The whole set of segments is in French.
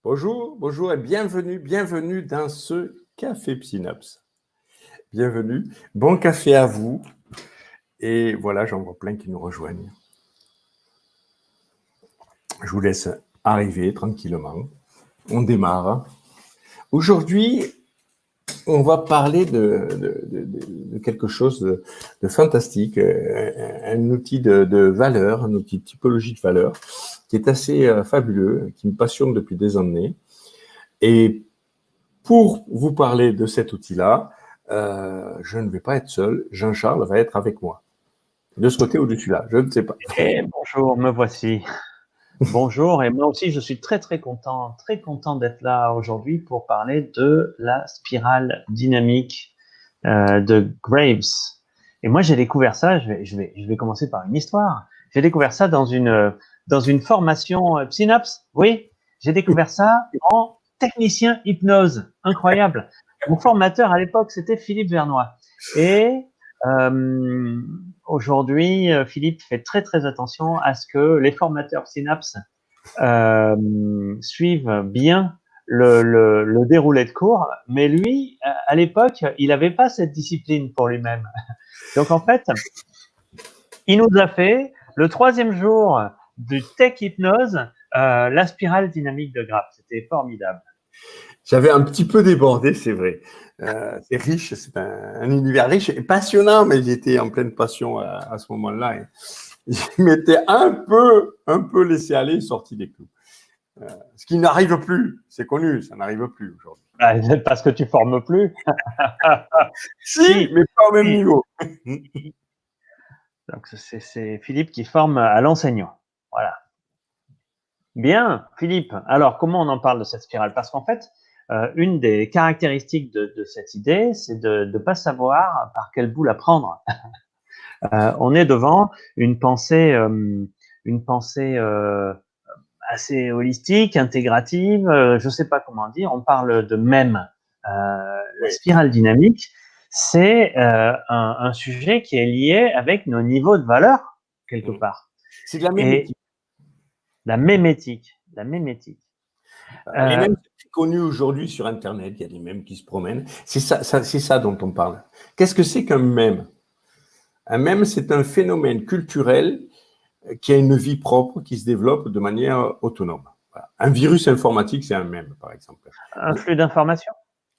Bonjour, bonjour et bienvenue dans ce Café Psynaps. Bienvenue, bon café à vous. Et voilà, j'en vois plein qui nous rejoignent. Je vous laisse arriver tranquillement. On démarre. Aujourd'hui, on va parler de quelque chose de fantastique, un outil de valeur, un outil de typologie de valeur qui est assez fabuleux, qui me passionne depuis des années. Et pour vous parler de cet outil-là, je ne vais pas être seul. Jean-Charles va être avec moi. De ce côté ou de celui-là, je ne sais pas. Et bonjour, me voici. Bonjour, et moi aussi je suis très content d'être là aujourd'hui pour parler de la spirale dynamique de Graves. Et moi j'ai découvert ça, je vais commencer par une histoire. J'ai découvert ça dans une formation Synapse. Oui, j'ai découvert ça en technicien hypnose. Incroyable. Mon formateur à l'époque c'était Philippe Vernois. Et aujourd'hui, Philippe fait très attention à ce que les formateurs Synapse suivent bien le déroulé de cours, mais lui, à l'époque, il n'avait pas cette discipline pour lui-même. Donc en fait, il nous a fait le 3e jour du Tech Hypnose, la spirale dynamique de Graves. C'était formidable. J'avais un petit peu débordé, c'est vrai. C'est riche, c'est un univers riche et passionnant, mais j'étais en pleine passion à ce moment-là. Et je m'étais un peu laissé aller, sorti des clous. Ce qui n'arrive plus, c'est connu, ça n'arrive plus aujourd'hui. Parce que tu formes plus. Si, mais pas au même niveau. Donc c'est Philippe qui forme à l'enseignant. Voilà. Bien, Philippe. Alors, comment on en parle de cette spirale? Parce qu'en fait, une des caractéristiques de cette idée, c'est de ne pas savoir par quel bout la prendre. On est devant une pensée assez holistique, intégrative, je ne sais pas comment dire. On parle de même. La spirale dynamique, c'est un sujet qui est lié avec nos niveaux de valeur, quelque part. C'est de la mémétique. La mémétique. Les mèmes sont connus aujourd'hui sur Internet, il y a des mèmes qui se promènent. C'est ça dont on parle. Qu'est-ce que c'est qu'un mème? Un mème, c'est un phénomène culturel qui a une vie propre, qui se développe de manière autonome. Voilà. Un virus informatique, c'est un mème, par exemple. Un flux d'informations.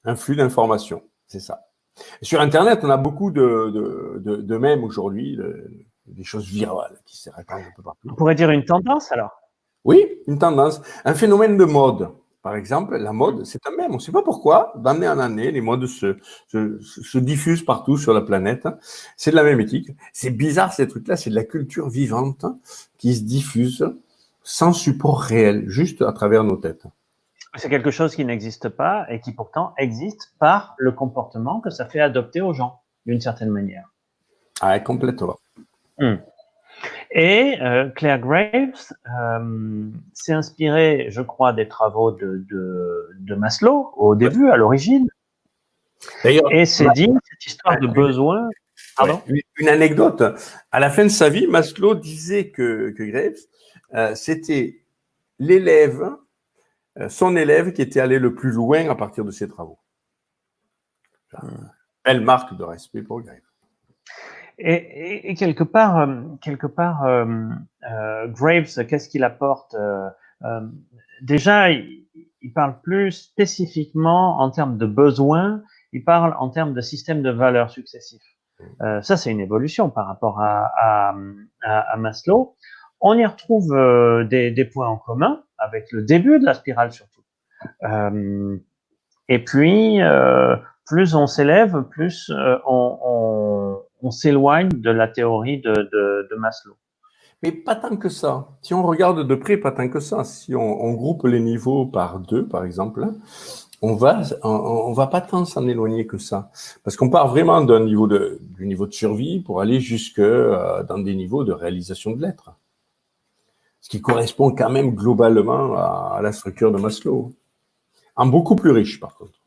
Un flux d'informations, c'est ça. Sur Internet, on a beaucoup de mèmes aujourd'hui, des choses virales qui se répandent un peu partout. On pourrait dire une tendance, alors? Oui, une tendance. Un phénomène de mode. Par exemple, la mode, c'est un mème. On ne sait pas pourquoi, d'année en année, les modes se diffusent partout sur la planète. C'est de la mémétique. C'est bizarre, ces trucs-là. C'est de la culture vivante qui se diffuse sans support réel, juste à travers nos têtes. C'est quelque chose qui n'existe pas et qui pourtant existe par le comportement que ça fait adopter aux gens, d'une certaine manière. Ah, complètement. Et Claire Graves s'est inspirée, je crois, des travaux de Maslow au début, à l'origine, et s'est dit, cette histoire de besoin... Pardon ? Une anecdote. À la fin de sa vie, Maslow disait que Graves, c'était son élève qui était allé le plus loin à partir de ses travaux. Belle marque de respect pour Graves. Et quelque part, Graves, qu'est-ce qu'il apporte? Déjà, il parle plus spécifiquement en termes de besoins, il parle en termes de système de valeurs successifs. Ça, c'est une évolution par rapport à Maslow. On y retrouve des points en commun avec le début de la spirale surtout. Et puis, plus on s'élève, plus on s'éloigne de la théorie de Maslow. Mais pas tant que ça. Si on regarde de près, pas tant que ça. Si on groupe les niveaux par 2, par exemple, on va pas tant s'en éloigner que ça. Parce qu'on part vraiment du niveau de survie pour aller jusque dans des niveaux de réalisation de l'être. Ce qui correspond quand même globalement à la structure de Maslow. En beaucoup plus riche, par contre.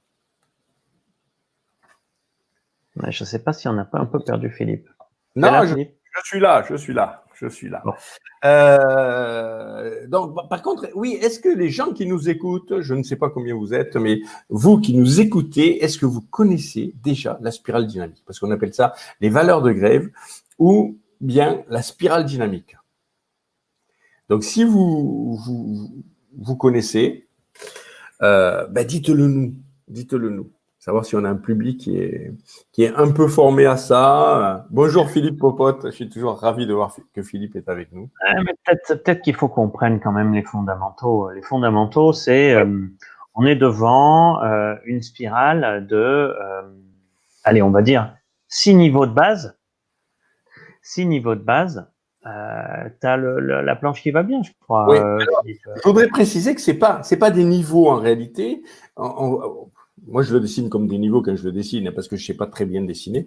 Je ne sais pas si on n'a pas un peu perdu Philippe. Non, là, Philippe je suis là. Bon. Donc, par contre, oui, est-ce que les gens qui nous écoutent, je ne sais pas combien vous êtes, mais vous qui nous écoutez, est-ce que vous connaissez déjà la spirale dynamique? Parce qu'on appelle ça les valeurs de Grève ou bien la spirale dynamique. Donc, si vous connaissez, dites-le nous. Dites-le nous. Savoir si on a un public qui est un peu formé à ça. Bonjour Philippe Popote, je suis toujours ravi de voir que Philippe est avec nous. Mais peut-être qu'il faut qu'on prenne quand même les fondamentaux. Les fondamentaux, c'est on est devant une spirale de, allez, on va dire 6 niveaux de base. 6 niveaux de base. Tu as la planche qui va bien, je crois. Oui, je voudrais préciser que c'est pas des niveaux en réalité. Moi, je le dessine comme des niveaux quand je le dessine, parce que je sais pas très bien dessiner.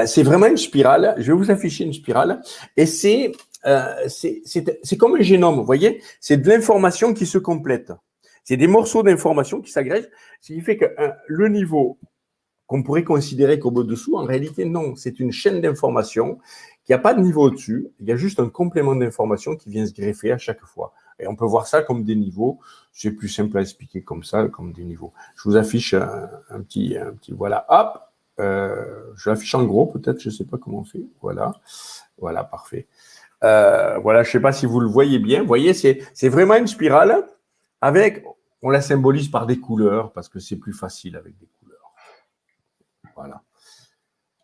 C'est vraiment une spirale. Je vais vous afficher une spirale, et c'est comme un génome, vous voyez. C'est de l'information qui se complète. C'est des morceaux d'information qui s'agrègent, ce qui fait que le niveau qu'on pourrait considérer comme au-dessous, en réalité, non. C'est une chaîne d'information qui n'a pas de niveau au-dessus. Il y a juste un complément d'information qui vient se greffer à chaque fois. Et on peut voir ça comme des niveaux. C'est plus simple à expliquer comme ça, comme des niveaux. Je vous affiche un petit, voilà, hop. Je l'affiche en gros, peut-être, je ne sais pas comment on fait. Voilà, parfait. Voilà, je ne sais pas si vous le voyez bien. Vous voyez, c'est vraiment une spirale avec, on la symbolise par des couleurs parce que c'est plus facile avec des couleurs. Voilà.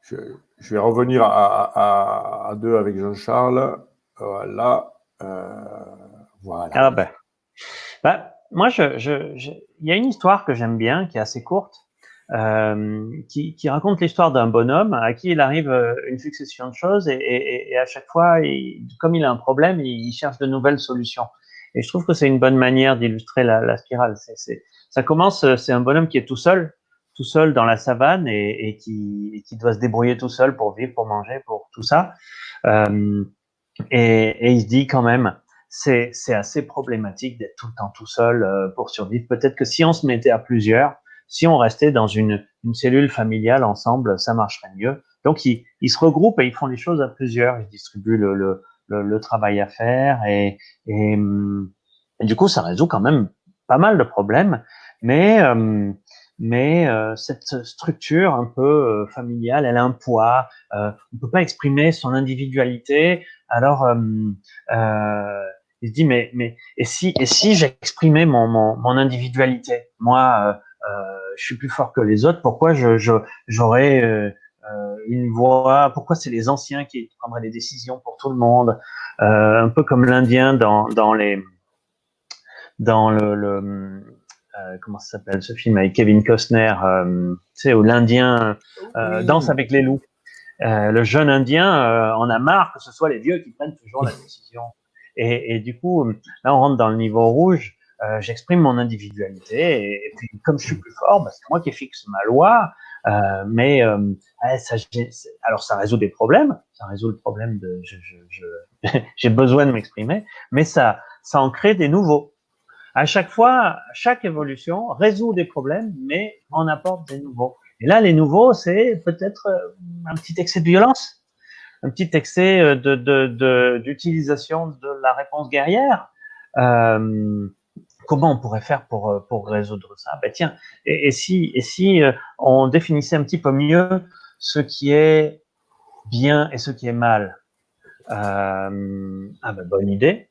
Je vais revenir à deux avec Jean-Charles. Voilà. Voilà. Moi, il y a une histoire que j'aime bien, qui est assez courte, qui raconte l'histoire d'un bonhomme à qui il arrive une succession de choses et à chaque fois, comme il a un problème, il cherche de nouvelles solutions. Et je trouve que c'est une bonne manière d'illustrer la spirale. Ça commence, c'est un bonhomme qui est tout seul dans la savane et qui doit se débrouiller tout seul pour vivre, pour manger, pour tout ça. Et il se dit quand même, c'est assez problématique d'être tout le temps tout seul pour survivre. Peut-être que si on se mettait à plusieurs, si on restait dans une cellule familiale ensemble, ça marcherait mieux. Donc ils se regroupent et ils font les choses à plusieurs. Ils distribuent le travail à faire et du coup ça résout quand même pas mal de problèmes. Mais cette structure un peu familiale, elle a un poids. On peut pas exprimer son individualité. Alors il se dit mais et si j'exprimais mon individualité, moi je suis plus fort que les autres, pourquoi j'aurais une voix, pourquoi c'est les anciens qui prendraient les décisions pour tout le monde, un peu comme l'Indien dans le comment ça s'appelle ce film avec Kevin Costner, tu sais, où l'Indien danse avec les loups. Le jeune Indien en a marre que ce soit les vieux qui prennent toujours la décision. Et du coup, là, on rentre dans le niveau rouge. J'exprime mon individualité et puis comme je suis plus fort, c'est moi qui fixe ma loi. Alors ça résout des problèmes. Ça résout le problème de j'ai besoin de m'exprimer, mais ça en crée des nouveaux. À chaque fois, chaque évolution résout des problèmes, mais en apporte des nouveaux. Et là, les nouveaux, c'est peut-être un petit excès de violence, un petit excès d'utilisation de la réponse guerrière. Comment on pourrait faire pour résoudre ça? Tiens, et si on définissait un petit peu mieux ce qui est bien et ce qui est mal? Bonne idée,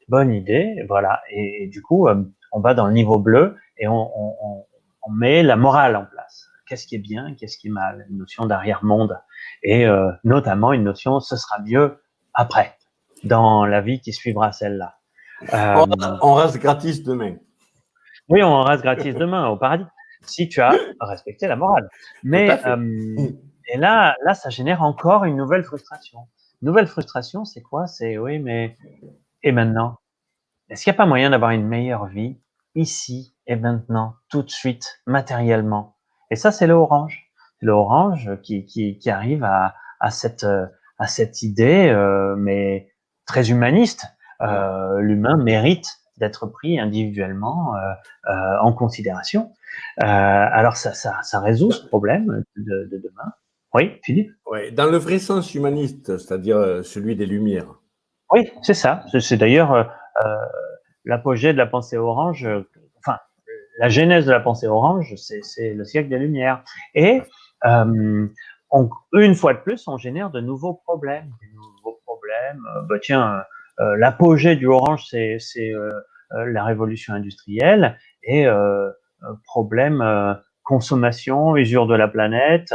voilà. Et du coup, on va dans le niveau bleu et on met la morale en place. Qu'est-ce qui est bien, qu'est-ce qui est mal? Une notion d'arrière-monde et notamment une notion, ce sera mieux après, dans la vie qui suivra celle-là. On reste gratis demain. Oui, on reste gratis demain au paradis, si tu as respecté la morale. Mais et là, ça génère encore une nouvelle frustration. Nouvelle frustration, c'est quoi? C'est oui, mais et maintenant? Est-ce qu'il n'y a pas moyen d'avoir une meilleure vie ici et maintenant, tout de suite, matériellement. Et ça, c'est le orange. C'est le orange qui arrive à cette idée, mais très humaniste. L'humain mérite d'être pris individuellement en considération. Alors ça résout ce problème de demain. Oui, Philippe? Ouais, dans le vrai sens humaniste, c'est-à-dire celui des Lumières. Oui, c'est ça. C'est d'ailleurs l'apogée de la pensée orange. Enfin, la genèse de la pensée orange, c'est le siècle des Lumières. Et une fois de plus, on génère de nouveaux problèmes. Tiens, l'apogée du orange, c'est la révolution industrielle et problème consommation, usure de la planète.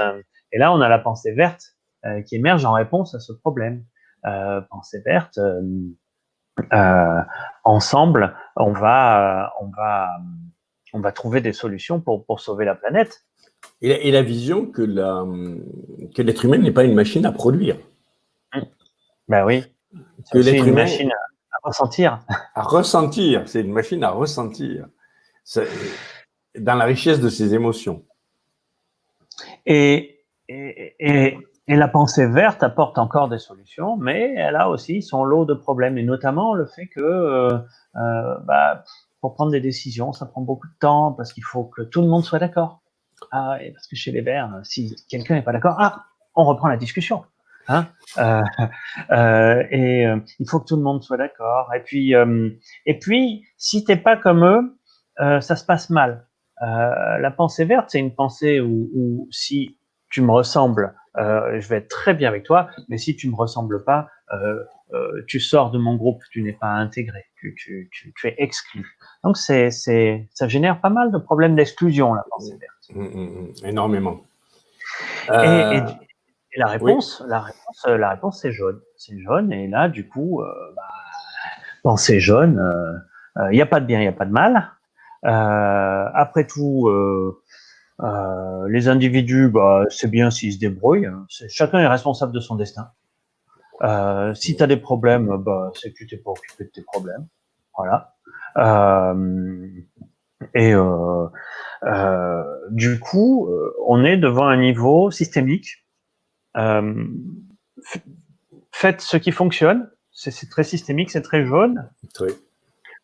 Et là, on a la pensée verte qui émerge en réponse à ce problème. Pensée verte. Ensemble, on va trouver des solutions pour sauver la planète. Et la vision que l'être humain n'est pas une machine à produire. Ben oui, c'est aussi une machine à ressentir. À ressentir, c'est une machine à ressentir. Dans la richesse de ses émotions. Et la pensée verte apporte encore des solutions, mais elle a aussi son lot de problèmes, et notamment le fait que pour prendre des décisions, ça prend beaucoup de temps, parce qu'il faut que tout le monde soit d'accord. Ah, et parce que chez les Verts, si quelqu'un n'est pas d'accord, on reprend la discussion. Hein, il faut que tout le monde soit d'accord. Et puis, si t'es pas comme eux, ça se passe mal. La pensée verte, c'est une pensée où si tu me ressembles, je vais être très bien avec toi, mais si tu me ressembles pas, tu sors de mon groupe, tu n'es pas intégré, tu es exclu. Donc ça génère pas mal de problèmes d'exclusion, la pensée verte. Énormément. Et la réponse, oui. la réponse, c'est jaune. C'est jaune, et là, du coup, pensée jaune, il n'y a pas de bien, il n'y a pas de mal. Après tout, les individus, c'est bien s'ils se débrouillent. Chacun est responsable de son destin. Si tu as des problèmes, c'est que tu t'es pas occupé de tes problèmes. Voilà. Du coup, on est devant un niveau systémique. Faites ce qui fonctionne. C'est très systémique, c'est très jaune. Oui.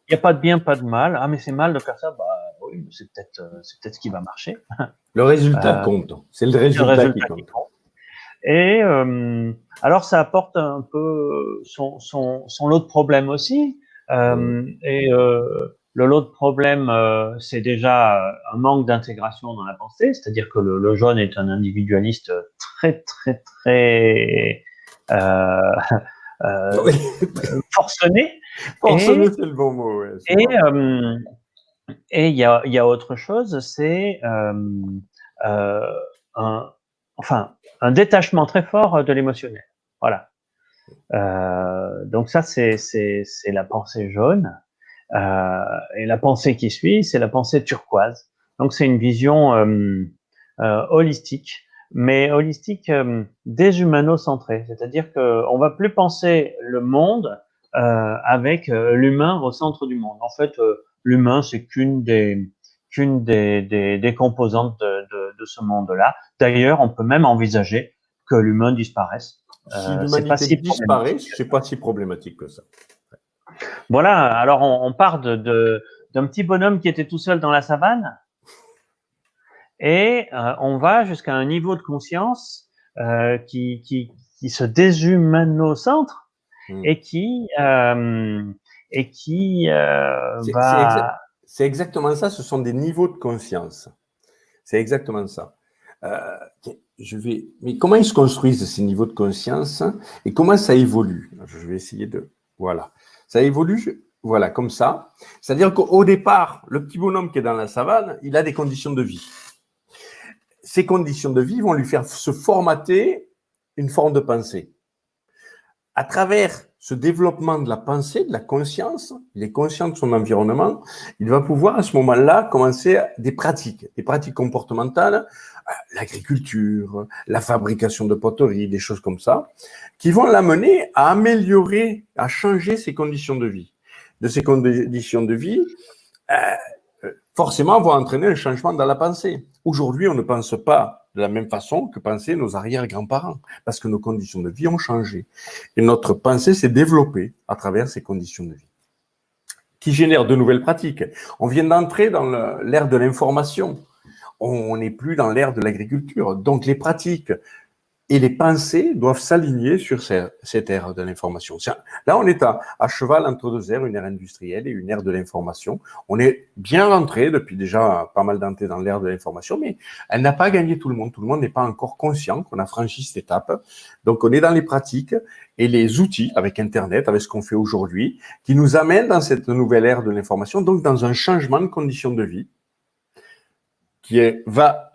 Il n'y a pas de bien, pas de mal. Ah, mais c'est mal de faire ça. Oui, c'est peut-être ce qui va marcher. Le résultat compte. C'est le résultat qui compte. Et alors, ça apporte un peu son lot de problèmes aussi. Le lot de problèmes, c'est déjà un manque d'intégration dans la pensée, c'est-à-dire que le jaune est un individualiste très, très, très Oui. forcené. Forcené, c'est le bon mot. Ouais, et il y a autre chose, c'est un détachement très fort de l'émotionnel. Voilà. Donc ça, c'est la pensée jaune. Et la pensée qui suit, c'est la pensée turquoise. Donc c'est une vision holistique, mais holistique déshumano-centrée. C'est-à-dire qu'on va plus penser le monde avec l'humain au centre du monde. En fait, l'humain, c'est qu'une des composantes de ce monde-là. D'ailleurs, on peut même envisager que l'humain disparaisse. Si l'humanité disparaît, c'est pas si problématique que ça. Voilà, alors on part d'un petit bonhomme qui était tout seul dans la savane, et on va jusqu'à un niveau de conscience qui se déshumanocentre et qui va... C'est exactement ça, ce sont des niveaux de conscience. C'est exactement ça. Mais comment ils se construisent ces niveaux de conscience et comment ça évolue? Je vais essayer de... Voilà. Ça évolue, voilà, comme ça. C'est-à-dire qu'au départ, le petit bonhomme qui est dans la savane, il a des conditions de vie. Ces conditions de vie vont lui faire se formater une forme de pensée. À travers ce développement de la pensée, de la conscience, il est conscient de son environnement, il va pouvoir à ce moment-là commencer des pratiques comportementales, l'agriculture, la fabrication de poteries, des choses comme ça, qui vont l'amener à améliorer, à changer ses conditions de vie. De ces conditions de vie, forcément vont entraîner un changement dans la pensée. Aujourd'hui, on ne pense pas de la même façon que pensaient nos arrière-grands-parents, parce que nos conditions de vie ont changé. Et notre pensée s'est développée à travers ces conditions de vie, qui génèrent de nouvelles pratiques. On vient d'entrer dans l'ère de l'information. On n'est plus dans l'ère de l'agriculture. Donc, les pratiques et les pensées doivent s'aligner sur cette ère de l'information. Là, on est à cheval entre deux ères, une ère industrielle et une ère de l'information. On est bien rentré depuis déjà pas mal d'années dans l'ère de l'information, mais elle n'a pas gagné tout le monde. Tout le monde n'est pas encore conscient qu'on a franchi cette étape. Donc, on est dans les pratiques et les outils avec Internet, avec ce qu'on fait aujourd'hui, qui nous amènent dans cette nouvelle ère de l'information, donc dans un changement de conditions de vie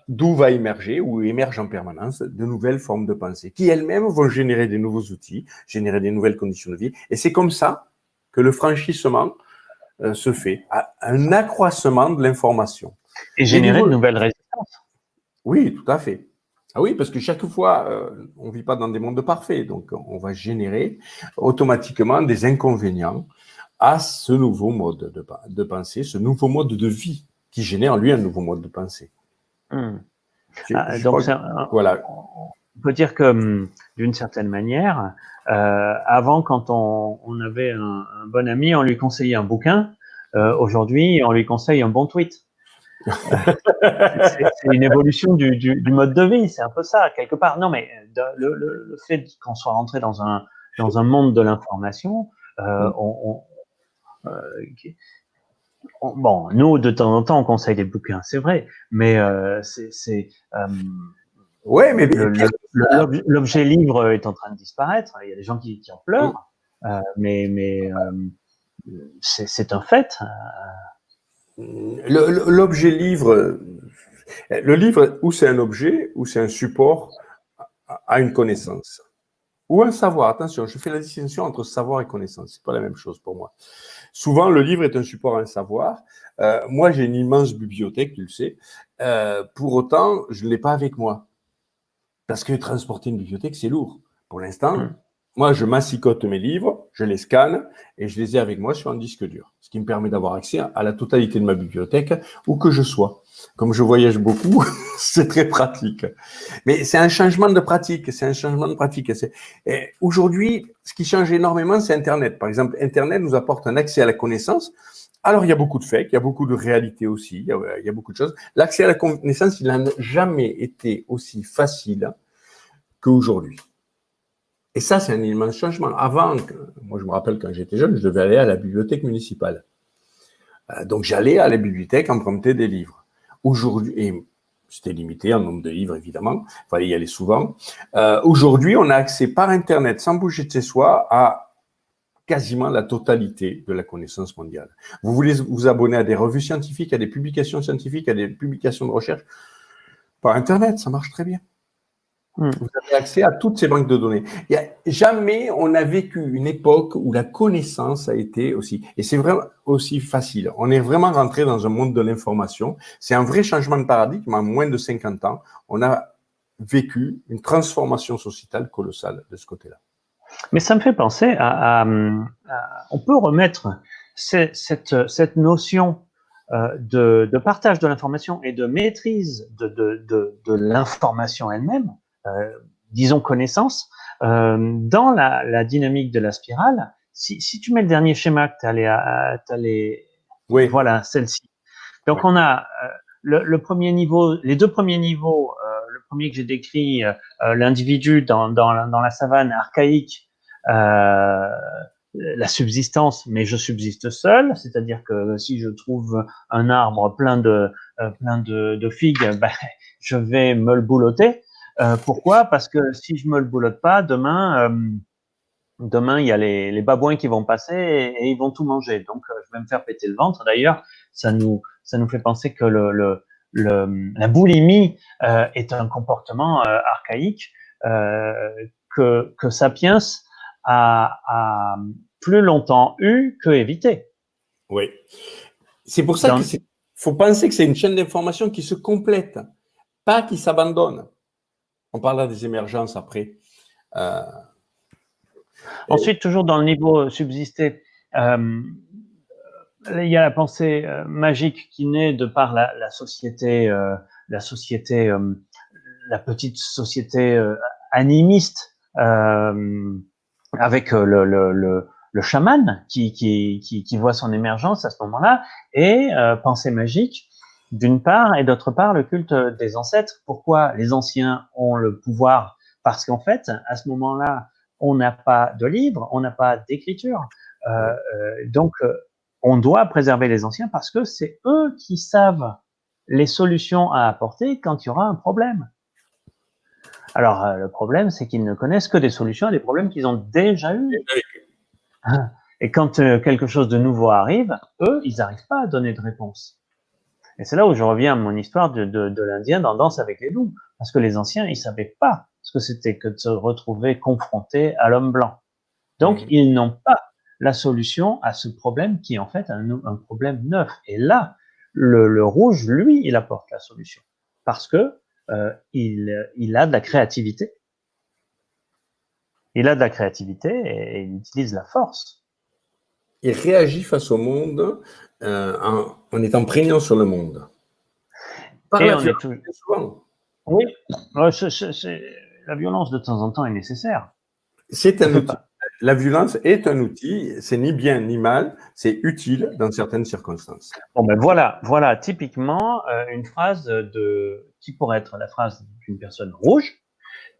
d'où va émerger ou émerge en permanence de nouvelles formes de pensée qui elles-mêmes vont générer des nouveaux outils, générer des nouvelles conditions de vie. Et c'est comme ça que le franchissement se fait, un accroissement de l'information. Et générer de nouvelles résistances. Oui, tout à fait. Ah oui, parce que chaque fois, on ne vit pas dans des mondes parfaits, donc on va générer automatiquement des inconvénients à ce nouveau mode de pensée, ce nouveau mode de vie qui génère, lui, un nouveau mode de pensée. Donc, voilà. On peut dire que, d'une certaine manière, avant, quand on avait un bon ami, on lui conseillait un bouquin. Aujourd'hui, on lui conseille un bon tweet. C'est une évolution du mode de vie, c'est un peu ça, quelque part. Non, mais le fait qu'on soit rentré dans un monde de l'information, bon, nous, de temps en temps, on conseille des bouquins, c'est vrai, mais ouais, mais l'objet livre est en train de disparaître. Il y a des gens qui en pleurent, mais c'est un fait. L'objet livre, le livre, ou c'est un objet, ou c'est un support à une connaissance. Ou un savoir. Attention, je fais la distinction entre savoir et connaissance. C'est pas la même chose pour moi. Souvent, le livre est un support à un savoir. Moi, j'ai une immense bibliothèque, tu le sais. Pour autant, je ne l'ai pas avec moi. Parce que transporter une bibliothèque, c'est lourd. Pour l'instant, moi, je massicote mes livres, je les scanne et je les ai avec moi sur un disque dur. Ce qui me permet d'avoir accès à la totalité de ma bibliothèque, où que je sois. Comme je voyage beaucoup, c'est très pratique. Mais c'est un changement de pratique. Aujourd'hui, ce qui change énormément, c'est Internet. Par exemple, Internet nous apporte un accès à la connaissance. Alors, il y a beaucoup de fakes, il y a beaucoup de réalités aussi, il y a beaucoup de choses. L'accès à la connaissance, il n'a jamais été aussi facile qu'aujourd'hui. Et ça, c'est un immense changement. Avant, moi, je me rappelle quand j'étais jeune, je devais aller à la bibliothèque municipale. Donc, j'allais à la bibliothèque emprunter des livres. Aujourd'hui, et c'était limité en nombre de livres, évidemment. Il fallait y aller souvent. Aujourd'hui, on a accès par Internet, sans bouger de chez soi, à quasiment la totalité de la connaissance mondiale. Vous voulez vous abonner à des revues scientifiques, à des publications scientifiques, à des publications de recherche par Internet, ça marche très bien. Vous avez accès à toutes ces banques de données. Jamais on a vécu une époque où la connaissance a été aussi, et c'est vraiment aussi facile. On est vraiment rentré dans un monde de l'information. C'est un vrai changement de paradigme. En moins de 50 ans, on a vécu une transformation sociétale colossale de ce côté-là. Mais ça me fait penser on peut remettre cette notion de partage de l'information et de maîtrise de l'information elle-même, disons connaissance, dans la dynamique de la spirale. Si tu mets le dernier schéma que tu allais, oui. Voilà, celle-ci. Donc on a le premier niveau, les deux premiers niveaux. Le premier que j'ai décrit, l'individu dans la savane archaïque, la subsistance, mais je subsiste seul, c'est-à-dire que si je trouve un arbre plein de figues, je vais me le boulotter. Pourquoi ? Parce que si je me le boulotte pas, demain il y a les babouins qui vont passer et ils vont tout manger. Donc je vais me faire péter le ventre. D'ailleurs, ça nous fait penser que la boulimie est un comportement archaïque que Sapiens a plus longtemps eu que évité. Oui. C'est pour ça qu'il faut penser que c'est une chaîne d'information qui se complète, pas qui s'abandonne. On parlera des émergences après. Ensuite, toujours dans le niveau subsisté, il y a la pensée magique qui naît de par la société, la petite société animiste, avec le chaman qui voit son émergence à ce moment-là, et pensée magique d'une part, et d'autre part le culte des ancêtres. Pourquoi les anciens ont le pouvoir? Parce qu'en fait, à ce moment-là, on n'a pas de livre, on n'a pas d'écriture, donc on doit préserver les anciens parce que c'est eux qui savent les solutions à apporter quand il y aura un problème. Alors, le problème, c'est qu'ils ne connaissent que des solutions à des problèmes qu'ils ont déjà eus. Et quand quelque chose de nouveau arrive, eux, ils n'arrivent pas à donner de réponse. Et c'est là où je reviens à mon histoire de l'Indien dans Danse avec les loups. Parce que les anciens, ils savaient pas ce que c'était que de se retrouver confrontés à l'homme blanc. Donc, ils n'ont pas la solution à ce problème qui est en fait un problème neuf. Et là, le rouge, lui, il apporte la solution. Parce que il a de la créativité. Il a de la créativité et il utilise la force. Il réagit face au monde en étant prégnant sur le monde. Par et la violence, souvent. Oui, la violence de temps en temps est nécessaire. C'est un outil. La violence est un outil, c'est ni bien ni mal, c'est utile dans certaines circonstances. Bon ben voilà typiquement une phrase qui pourrait être la phrase d'une personne rouge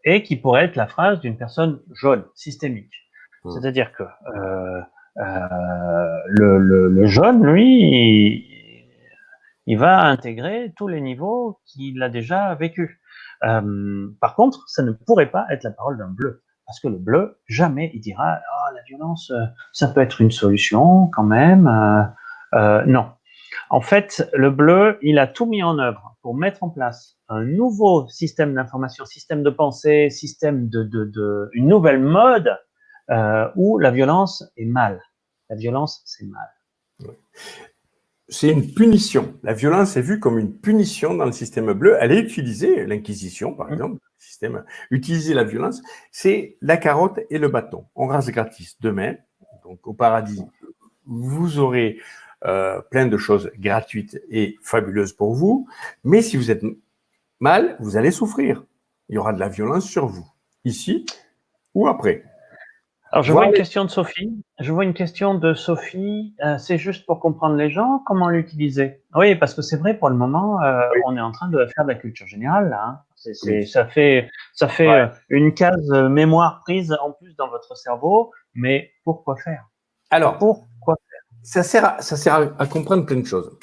et qui pourrait être la phrase d'une personne jaune, systémique. C'est-à-dire que le jaune, lui, il va intégrer tous les niveaux qu'il a déjà vécu. Par contre, ça ne pourrait pas être la parole d'un bleu. Parce que le bleu, jamais il dira « Oh, la violence, ça peut être une solution quand même. » Non. En fait, le bleu, il a tout mis en œuvre pour mettre en place un nouveau système d'information, système de pensée, système une nouvelle mode où la violence est mal. La violence, c'est mal. Oui. C'est une punition. La violence est vue comme une punition dans le système bleu. Elle est utilisée, l'Inquisition par exemple, le système, utiliser la violence, c'est la carotte et le bâton. On rase gratis demain, donc au paradis, vous aurez plein de choses gratuites et fabuleuses pour vous, mais si vous êtes mal, vous allez souffrir. Il y aura de la violence sur vous, ici ou après. Alors, je vois une question de Sophie. C'est juste pour comprendre les gens, comment l'utiliser? Oui, parce que c'est vrai, pour le moment, oui. On est en train de faire de la culture générale, là. Hein. Oui. Ça fait ouais. Une case mémoire prise en plus dans votre cerveau, mais pourquoi faire? Alors, pourquoi faire? Ça sert à comprendre plein de choses.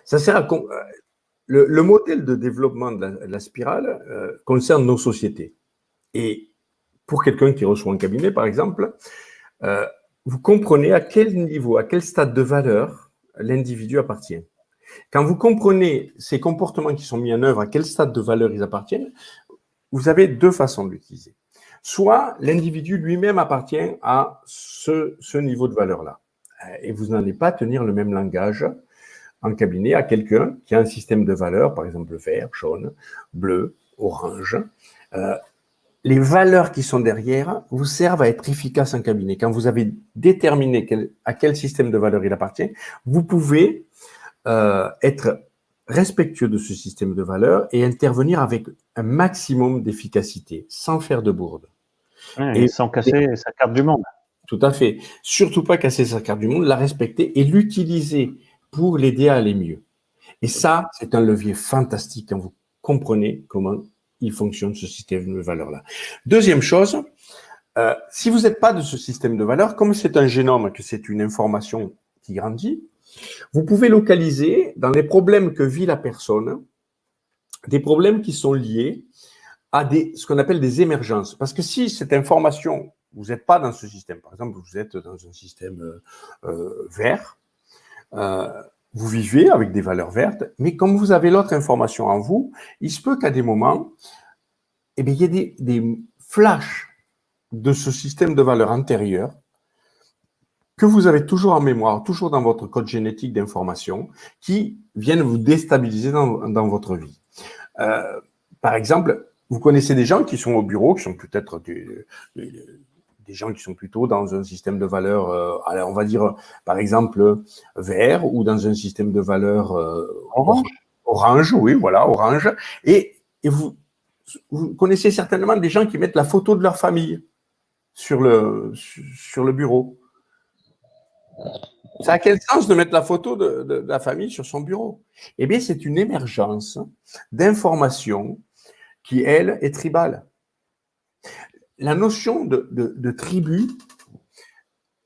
Ça sert à le modèle de développement de la spirale concerne nos sociétés. Et pour quelqu'un qui reçoit un cabinet, par exemple, vous comprenez à quel niveau, à quel stade de valeur l'individu appartient. Quand vous comprenez ces comportements qui sont mis en œuvre, à quel stade de valeur ils appartiennent, vous avez deux façons de l'utiliser. Soit l'individu lui-même appartient à ce niveau de valeur-là. Et vous n'allez pas tenir le même langage en cabinet à quelqu'un qui a un système de valeurs, par exemple vert, jaune, bleu, orange. Les valeurs qui sont derrière vous servent à être efficace en cabinet. Quand vous avez déterminé à quel système de valeurs il appartient, vous pouvez être respectueux de ce système de valeurs et intervenir avec un maximum d'efficacité, sans faire de bourde. Et sans casser sa carte du monde. Tout à fait. Surtout pas casser sa carte du monde, la respecter et l'utiliser pour l'aider à aller mieux. Et ça, c'est un levier fantastique quand vous comprenez comment il fonctionne, ce système de valeurs-là. Deuxième chose, si vous n'êtes pas de ce système de valeurs, comme c'est un génome, que c'est une information qui grandit, vous pouvez localiser dans les problèmes que vit la personne, des problèmes qui sont liés à ce qu'on appelle des émergences. Parce que si cette information, vous n'êtes pas dans ce système, par exemple, vous êtes dans un système vert, vous vivez avec des valeurs vertes, mais comme vous avez l'autre information en vous, il se peut qu'à des moments, eh bien, il y ait des flashs de ce système de valeurs antérieur que vous avez toujours en mémoire, toujours dans votre code génétique d'information, qui viennent vous déstabiliser dans votre vie. Par exemple, vous connaissez des gens qui sont au bureau, qui sont peut-être des des gens qui sont plutôt dans un système de valeurs, on va dire, par exemple, vert, ou dans un système de valeurs orange, oui, voilà, orange. Et vous connaissez certainement des gens qui mettent la photo de leur famille sur le bureau. Ça a quel sens de mettre la photo de la famille sur son bureau? Eh bien, c'est une émergence d'informations qui, elle, est tribale. La notion de tribu,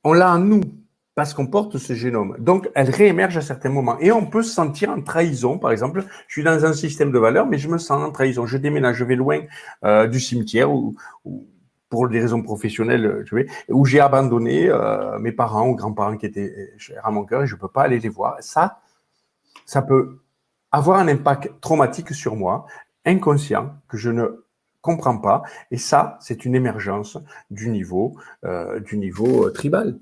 on l'a en nous, parce qu'on porte ce génome. Donc, elle réémerge à certains moments. Et on peut se sentir en trahison, par exemple. Je suis dans un système de valeurs, mais je me sens en trahison. Je déménage, je vais loin du cimetière, ou pour des raisons professionnelles, où j'ai abandonné mes parents ou grands-parents qui étaient chers à mon cœur, et je ne peux pas aller les voir. Ça peut avoir un impact traumatique sur moi, inconscient, que je ne comprends pas. Et ça, c'est une émergence du niveau tribal.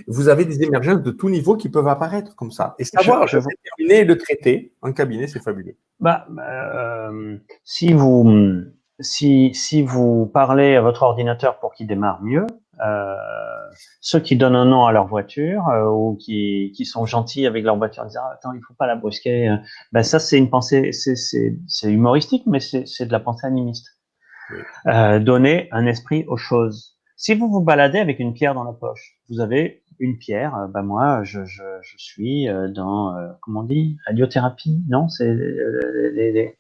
Vous avez des émergences de tout niveau qui peuvent apparaître comme ça. Et savoir le déterminer et le traiter en cabinet, c'est fabuleux. Si vous parlez à votre ordinateur pour qu'il démarre mieux, ceux qui donnent un nom à leur voiture ou qui sont gentils avec leur voiture en disant attends, il faut pas la brusquer, ça c'est une pensée, c'est humoristique, mais c'est de la pensée animiste. Oui. Donner un esprit aux choses. Si vous vous baladez avec une pierre dans la poche, vous avez une pierre. Moi, je suis dans comment on dit, radiothérapie, non? C'est les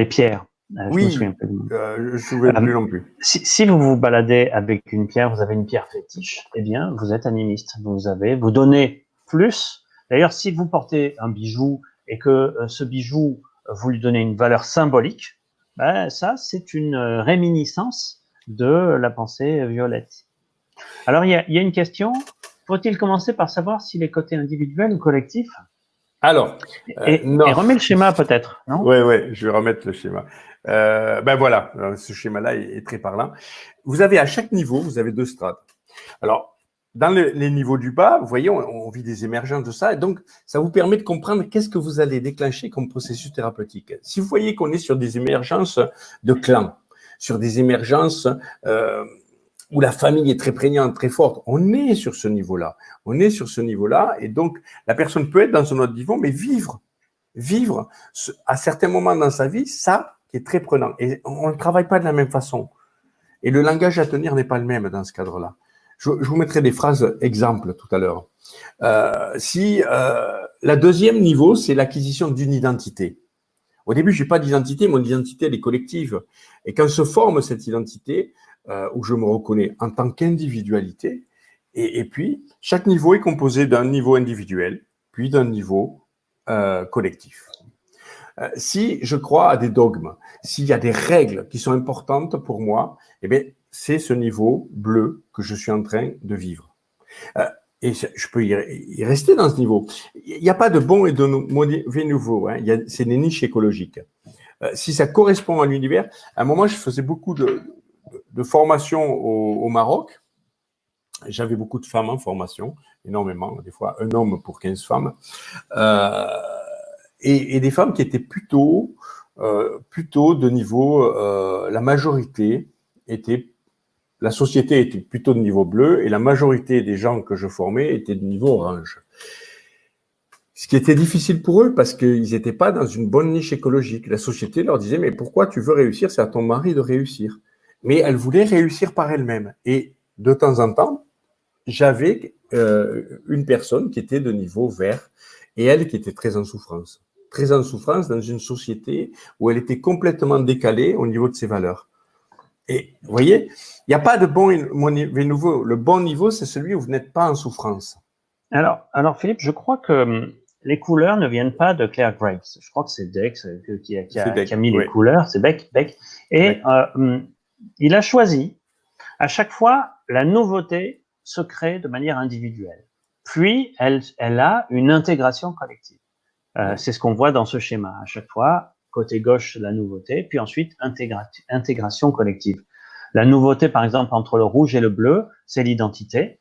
pierres. Oui, je me souviens plus. Je me souviens plus non plus. Si vous vous baladez avec une pierre, vous avez une pierre fétiche, eh bien, vous êtes animiste. Vous donnez plus. D'ailleurs, si vous portez un bijou et que ce bijou, vous lui donnez une valeur symbolique, ça, c'est une réminiscence de la pensée violette. Alors, il y a une question. Faut-il commencer par savoir s'il est côté individuel ou collectif? Alors, non. Et remets le schéma peut-être, non? Oui, je vais remettre le schéma. Voilà, ce schéma-là est très parlant. Vous avez à chaque niveau, vous avez 2 strates. Alors, dans les niveaux du bas, vous voyez, on vit des émergences de ça, et donc ça vous permet de comprendre qu'est-ce que vous allez déclencher comme processus thérapeutique. Si vous voyez qu'on est sur des émergences de clans, sur des émergences où la famille est très prégnante, très forte, on est sur ce niveau-là. On est sur ce niveau-là, et donc la personne peut être dans un autre niveau, mais vivre à certains moments dans sa vie, ça qui est très prenant. Et on ne travaille pas de la même façon. Et le langage à tenir n'est pas le même dans ce cadre-là. Je vous mettrai des phrases exemples tout à l'heure. La deuxième niveau, c'est l'acquisition d'une identité. Au début, je n'ai pas d'identité, mon identité, elle est collective. Et quand se forme cette identité, où je me reconnais en tant qu'individualité, et puis, chaque niveau est composé d'un niveau individuel, puis d'un niveau collectif. Si je crois à des dogmes, s'il y a des règles qui sont importantes pour moi, eh bien, c'est ce niveau bleu que je suis en train de vivre. Et je peux y rester dans ce niveau. Il n'y a pas de bon et de mauvais nouveau. Hein. C'est des niches écologiques. Si ça correspond à l'univers, à un moment, je faisais beaucoup de formations au Maroc. J'avais beaucoup de femmes en formation, énormément, des fois un homme pour 15 femmes. Et des femmes qui étaient plutôt de niveau, la majorité la société était plutôt de niveau bleu et la majorité des gens que je formais étaient de niveau orange. Ce qui était difficile pour eux parce qu'ils n'étaient pas dans une bonne niche écologique. La société leur disait, mais pourquoi tu veux réussir? C'est à ton mari de réussir. Mais elle voulait réussir par elle-même. Et de temps en temps, j'avais une personne qui était de niveau vert et elle qui était très en souffrance. Très en souffrance dans une société où elle était complètement décalée au niveau de ses valeurs. Et vous voyez, il n'y a pas de bon et mauvais niveau. Le bon niveau, c'est celui où vous n'êtes pas en souffrance. Alors Philippe, je crois que les couleurs ne viennent pas de Claire Graves. Je crois que c'est Dex qui a mis les couleurs, c'est Beck. Et il a choisi, à chaque fois, la nouveauté se crée de manière individuelle. Puis, elle a une intégration collective. C'est ce qu'on voit dans ce schéma. À chaque fois, côté gauche, la nouveauté, puis ensuite, intégration collective. La nouveauté, par exemple, entre le rouge et le bleu, c'est l'identité.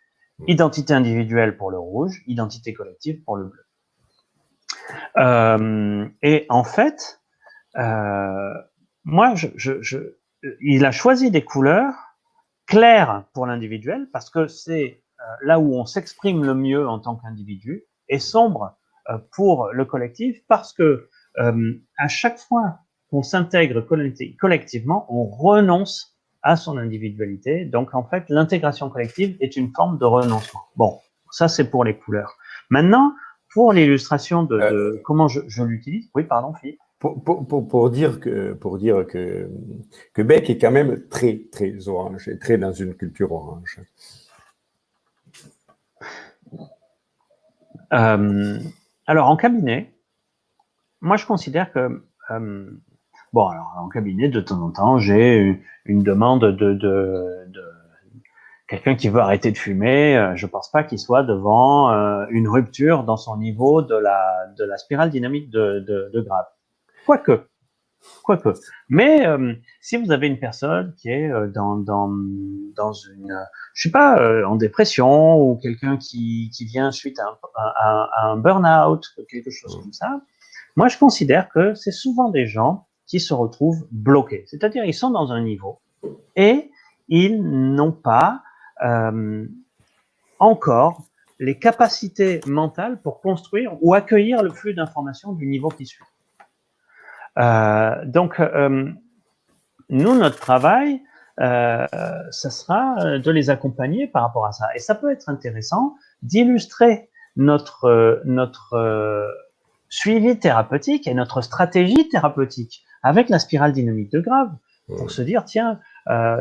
Identité individuelle pour le rouge, identité collective pour le bleu. Et en fait, moi, il a choisi des couleurs clair pour l'individuel, parce que c'est là où on s'exprime le mieux en tant qu'individu, et sombre pour le collectif, parce que à chaque fois qu'on s'intègre collectivement, on renonce à son individualité. Donc, en fait, l'intégration collective est une forme de renoncement. Bon, ça, c'est pour les couleurs. Maintenant, pour l'illustration de comment je l'utilise, oui, pardon, Philippe. Pour dire que Beck est quand même très, très orange, et très dans une culture orange. Alors, en cabinet, moi, je considère que bon, alors en cabinet, de temps en temps, j'ai une demande de quelqu'un qui veut arrêter de fumer. Je pense pas qu'il soit devant une rupture dans son niveau de la spirale dynamique de Grave. Quoique. Mais si vous avez une personne qui est dans une, je sais pas, en dépression, ou quelqu'un qui vient suite à un burn-out, quelque chose comme ça, moi je considère que c'est souvent des gens qui se retrouvent bloqués. C'est-à-dire ils sont dans un niveau et ils n'ont pas encore les capacités mentales pour construire ou accueillir le flux d'informations du niveau qui suit. Donc, nous, notre travail, ça sera de les accompagner par rapport à ça. Et ça peut être intéressant d'illustrer notre suivi thérapeutique et notre stratégie thérapeutique avec la spirale dynamique de Grave, pour se dire, tiens,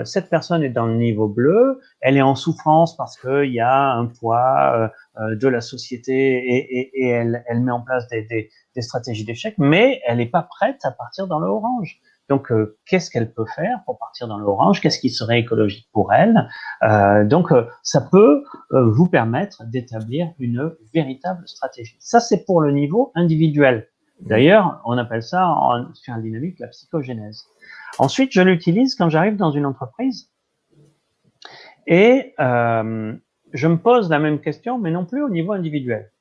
cette personne est dans le niveau bleu, elle est en souffrance parce qu'il y a un poids de la société et elle met en place des stratégies d'échec, mais elle n'est pas prête à partir dans le orange. Donc, qu'est-ce qu'elle peut faire pour partir dans le orange? Qu'est-ce qui serait écologique pour elle? Donc, ça peut vous permettre d'établir une véritable stratégie. Ça, c'est pour le niveau individuel. D'ailleurs, on appelle ça en spirale dynamique la psychogénèse. Ensuite, je l'utilise quand j'arrive dans une entreprise et je me pose la même question, mais non plus au niveau individuel.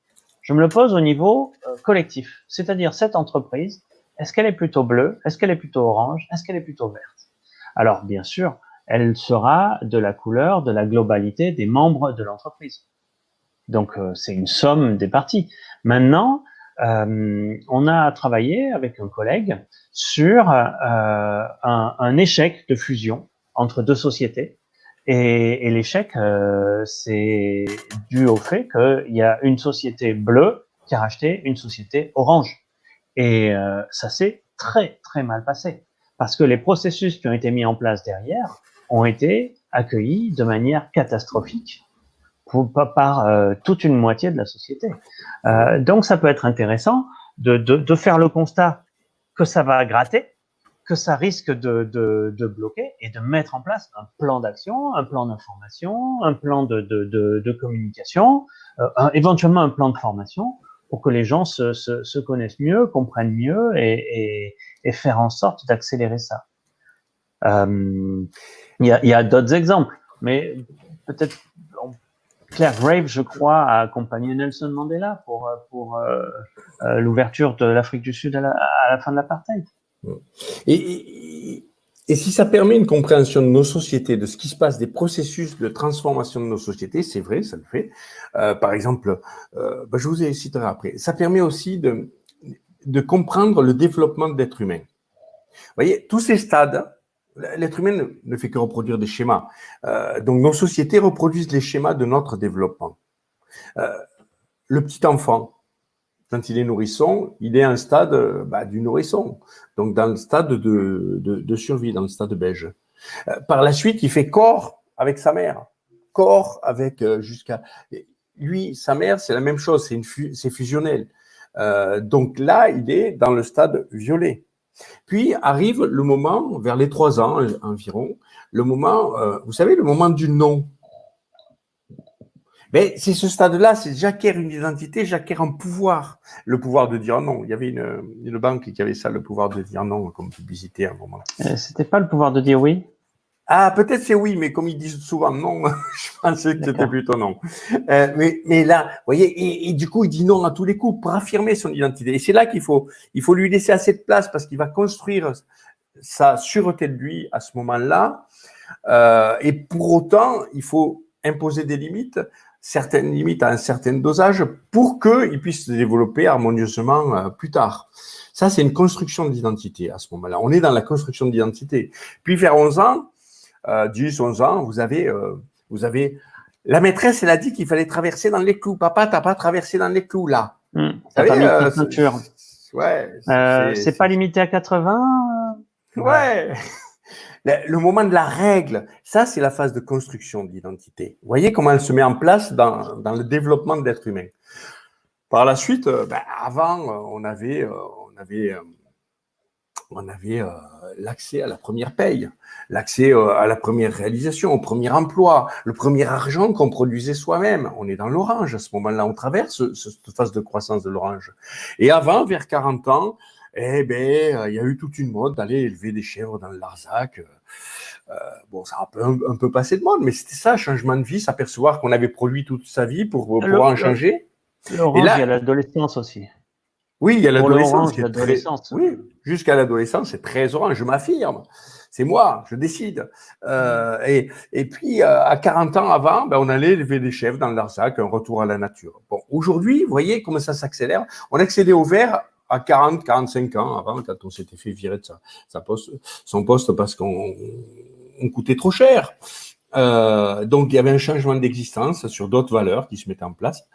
Je me le pose au niveau collectif, c'est-à-dire cette entreprise, est-ce qu'elle est plutôt bleue? Est-ce qu'elle est plutôt orange? Est-ce qu'elle est plutôt verte? Alors, bien sûr, elle sera de la couleur de la globalité des membres de l'entreprise. Donc, c'est une somme des parties. Maintenant, on a travaillé avec un collègue sur un échec de fusion entre deux sociétés. Et l'échec, c'est dû au fait qu'il y a une société bleue qui a racheté une société orange. Et ça s'est très, très mal passé. Parce que les processus qui ont été mis en place derrière ont été accueillis de manière catastrophique par toute une moitié de la société. Donc, ça peut être intéressant de faire le constat que ça va gratter, que ça risque de bloquer et de mettre en place un plan d'action, un plan d'information, un plan de communication, éventuellement un plan de formation pour que les gens se connaissent mieux, comprennent mieux et faire en sorte d'accélérer ça. Il y a d'autres exemples, mais peut-être Claire Graves, je crois, a accompagné Nelson Mandela pour l'ouverture de l'Afrique du Sud à la fin de l'apartheid. Et si ça permet une compréhension de nos sociétés, de ce qui se passe, des processus de transformation de nos sociétés, c'est vrai, ça le fait. Par exemple, je vous citerai après. Ça permet aussi de comprendre le développement de l'être humain. Vous voyez, tous ces stades, l'être humain ne fait que reproduire des schémas. Donc, nos sociétés reproduisent les schémas de notre développement. Le petit enfant, quand il est nourrisson, il est à un stade du nourrisson, donc dans le stade de survie, dans le stade beige. Par la suite, il fait corps avec sa mère, corps avec jusqu'à... Lui, sa mère, c'est la même chose, c'est fusionnel. Donc là, il est dans le stade violet. Puis arrive le moment, vers les 3 ans environ, le moment, vous savez, le moment du non. Mais c'est ce stade-là, c'est j'acquiers une identité, j'acquiers un pouvoir. Le pouvoir de dire non. Il y avait une banque qui avait ça, le pouvoir de dire non, comme publicité à un moment. C'était pas le pouvoir de dire oui? Ah, peut-être c'est oui, mais comme ils disent souvent non, je pensais que c'était plutôt non. Mais là, vous voyez, et du coup, il dit non à tous les coups pour affirmer son identité. Et c'est là qu'il faut lui laisser assez de place parce qu'il va construire sa sûreté de lui à ce moment-là. Et pour autant, il faut imposer des limites, certaines limites à un certain dosage pour qu'ils puissent se développer harmonieusement plus tard. Ça, c'est une construction d'identité à ce moment-là. On est dans la construction d'identité. Puis vers 11 ans, 10, 11 ans, vous avez la maîtresse, elle a dit qu'il fallait traverser dans les clous. Papa, t'as pas traversé dans les clous là. T'as pas mis ta ceinture. Ouais. C'est pas limité à 80. Ouais. Le moment de la règle, ça, c'est la phase de construction de l'identité. Vous voyez comment elle se met en place dans le développement de l'être humain. Par la suite, avant, on avait l'accès à la première paye, l'accès à la première réalisation, au premier emploi, le premier argent qu'on produisait soi-même. On est dans l'orange à ce moment-là, on traverse cette phase de croissance de l'orange. Et avant, vers 40 ans, il y a eu toute une mode d'aller élever des chèvres dans le Larzac. Bon, ça a un peu passé de mode, mais c'était ça, changement de vie, s'apercevoir qu'on avait produit toute sa vie pour pouvoir en changer. L'orange, il y a l'adolescence aussi. Oui, il y a l'adolescence. L'adolescence. Oui, jusqu'à l'adolescence, c'est très orange, je m'affirme. C'est moi, je décide. Et puis, à 40 ans avant, on allait élever des chèvres dans le Larzac, un retour à la nature. Bon, aujourd'hui, vous voyez comment ça s'accélère. On accédait au vert à 40, 45 ans avant, quand on s'était fait virer de son poste parce qu'on coûtait trop cher. Donc, il y avait un changement d'existence sur d'autres valeurs qui se mettaient en place.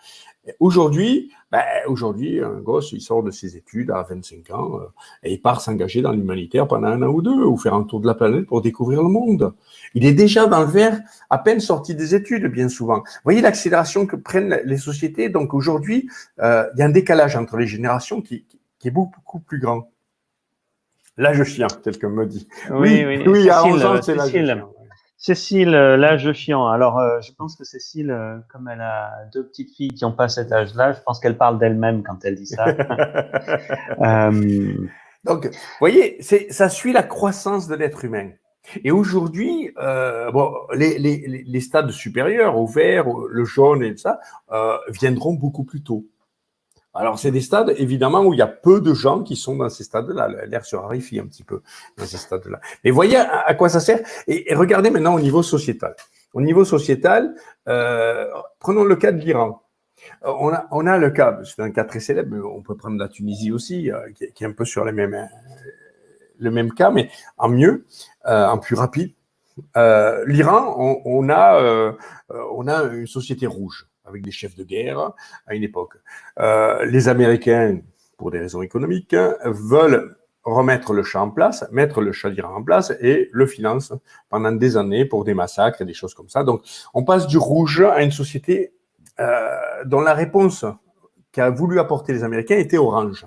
Aujourd'hui, un gosse, il sort de ses études à 25 ans et il part s'engager dans l'humanitaire pendant 1 an ou 2 ou faire un tour de la planète pour découvrir le monde. Il est déjà dans le vert, à peine sorti des études, bien souvent. Vous voyez l'accélération que prennent les sociétés. Donc aujourd'hui, il y a un décalage entre les générations qui est beaucoup plus grand. L'âge chien, tel qu'on me dit. Oui, à 11 ans, c'est l'âge chien. Cécile, l'âge chiant. Alors, je pense que Cécile, comme elle a 2 petites filles qui n'ont pas cet âge-là, je pense qu'elle parle d'elle-même quand elle dit ça. Donc, vous voyez, ça suit la croissance de l'être humain. Et aujourd'hui, les stades supérieurs, au vert, le jaune et tout ça, viendront beaucoup plus tôt. Alors, c'est des stades, évidemment, où il y a peu de gens qui sont dans ces stades-là. L'air se raréfie un petit peu dans ces stades-là. Mais voyez à quoi ça sert. Et regardez maintenant au niveau sociétal. Au niveau sociétal, prenons le cas de l'Iran. On a le cas, c'est un cas très célèbre, mais on peut prendre la Tunisie aussi, qui est un peu sur le même cas, mais en mieux, en plus rapide. L'Iran, on a une société rouge, avec des chefs de guerre à une époque. Les Américains, pour des raisons économiques, veulent remettre le Shah en place, mettre le Shah d'Iran en place et le financent pendant des années pour des massacres et des choses comme ça. Donc, on passe du rouge à une société dont la réponse qu'a voulu apporter les Américains était orange.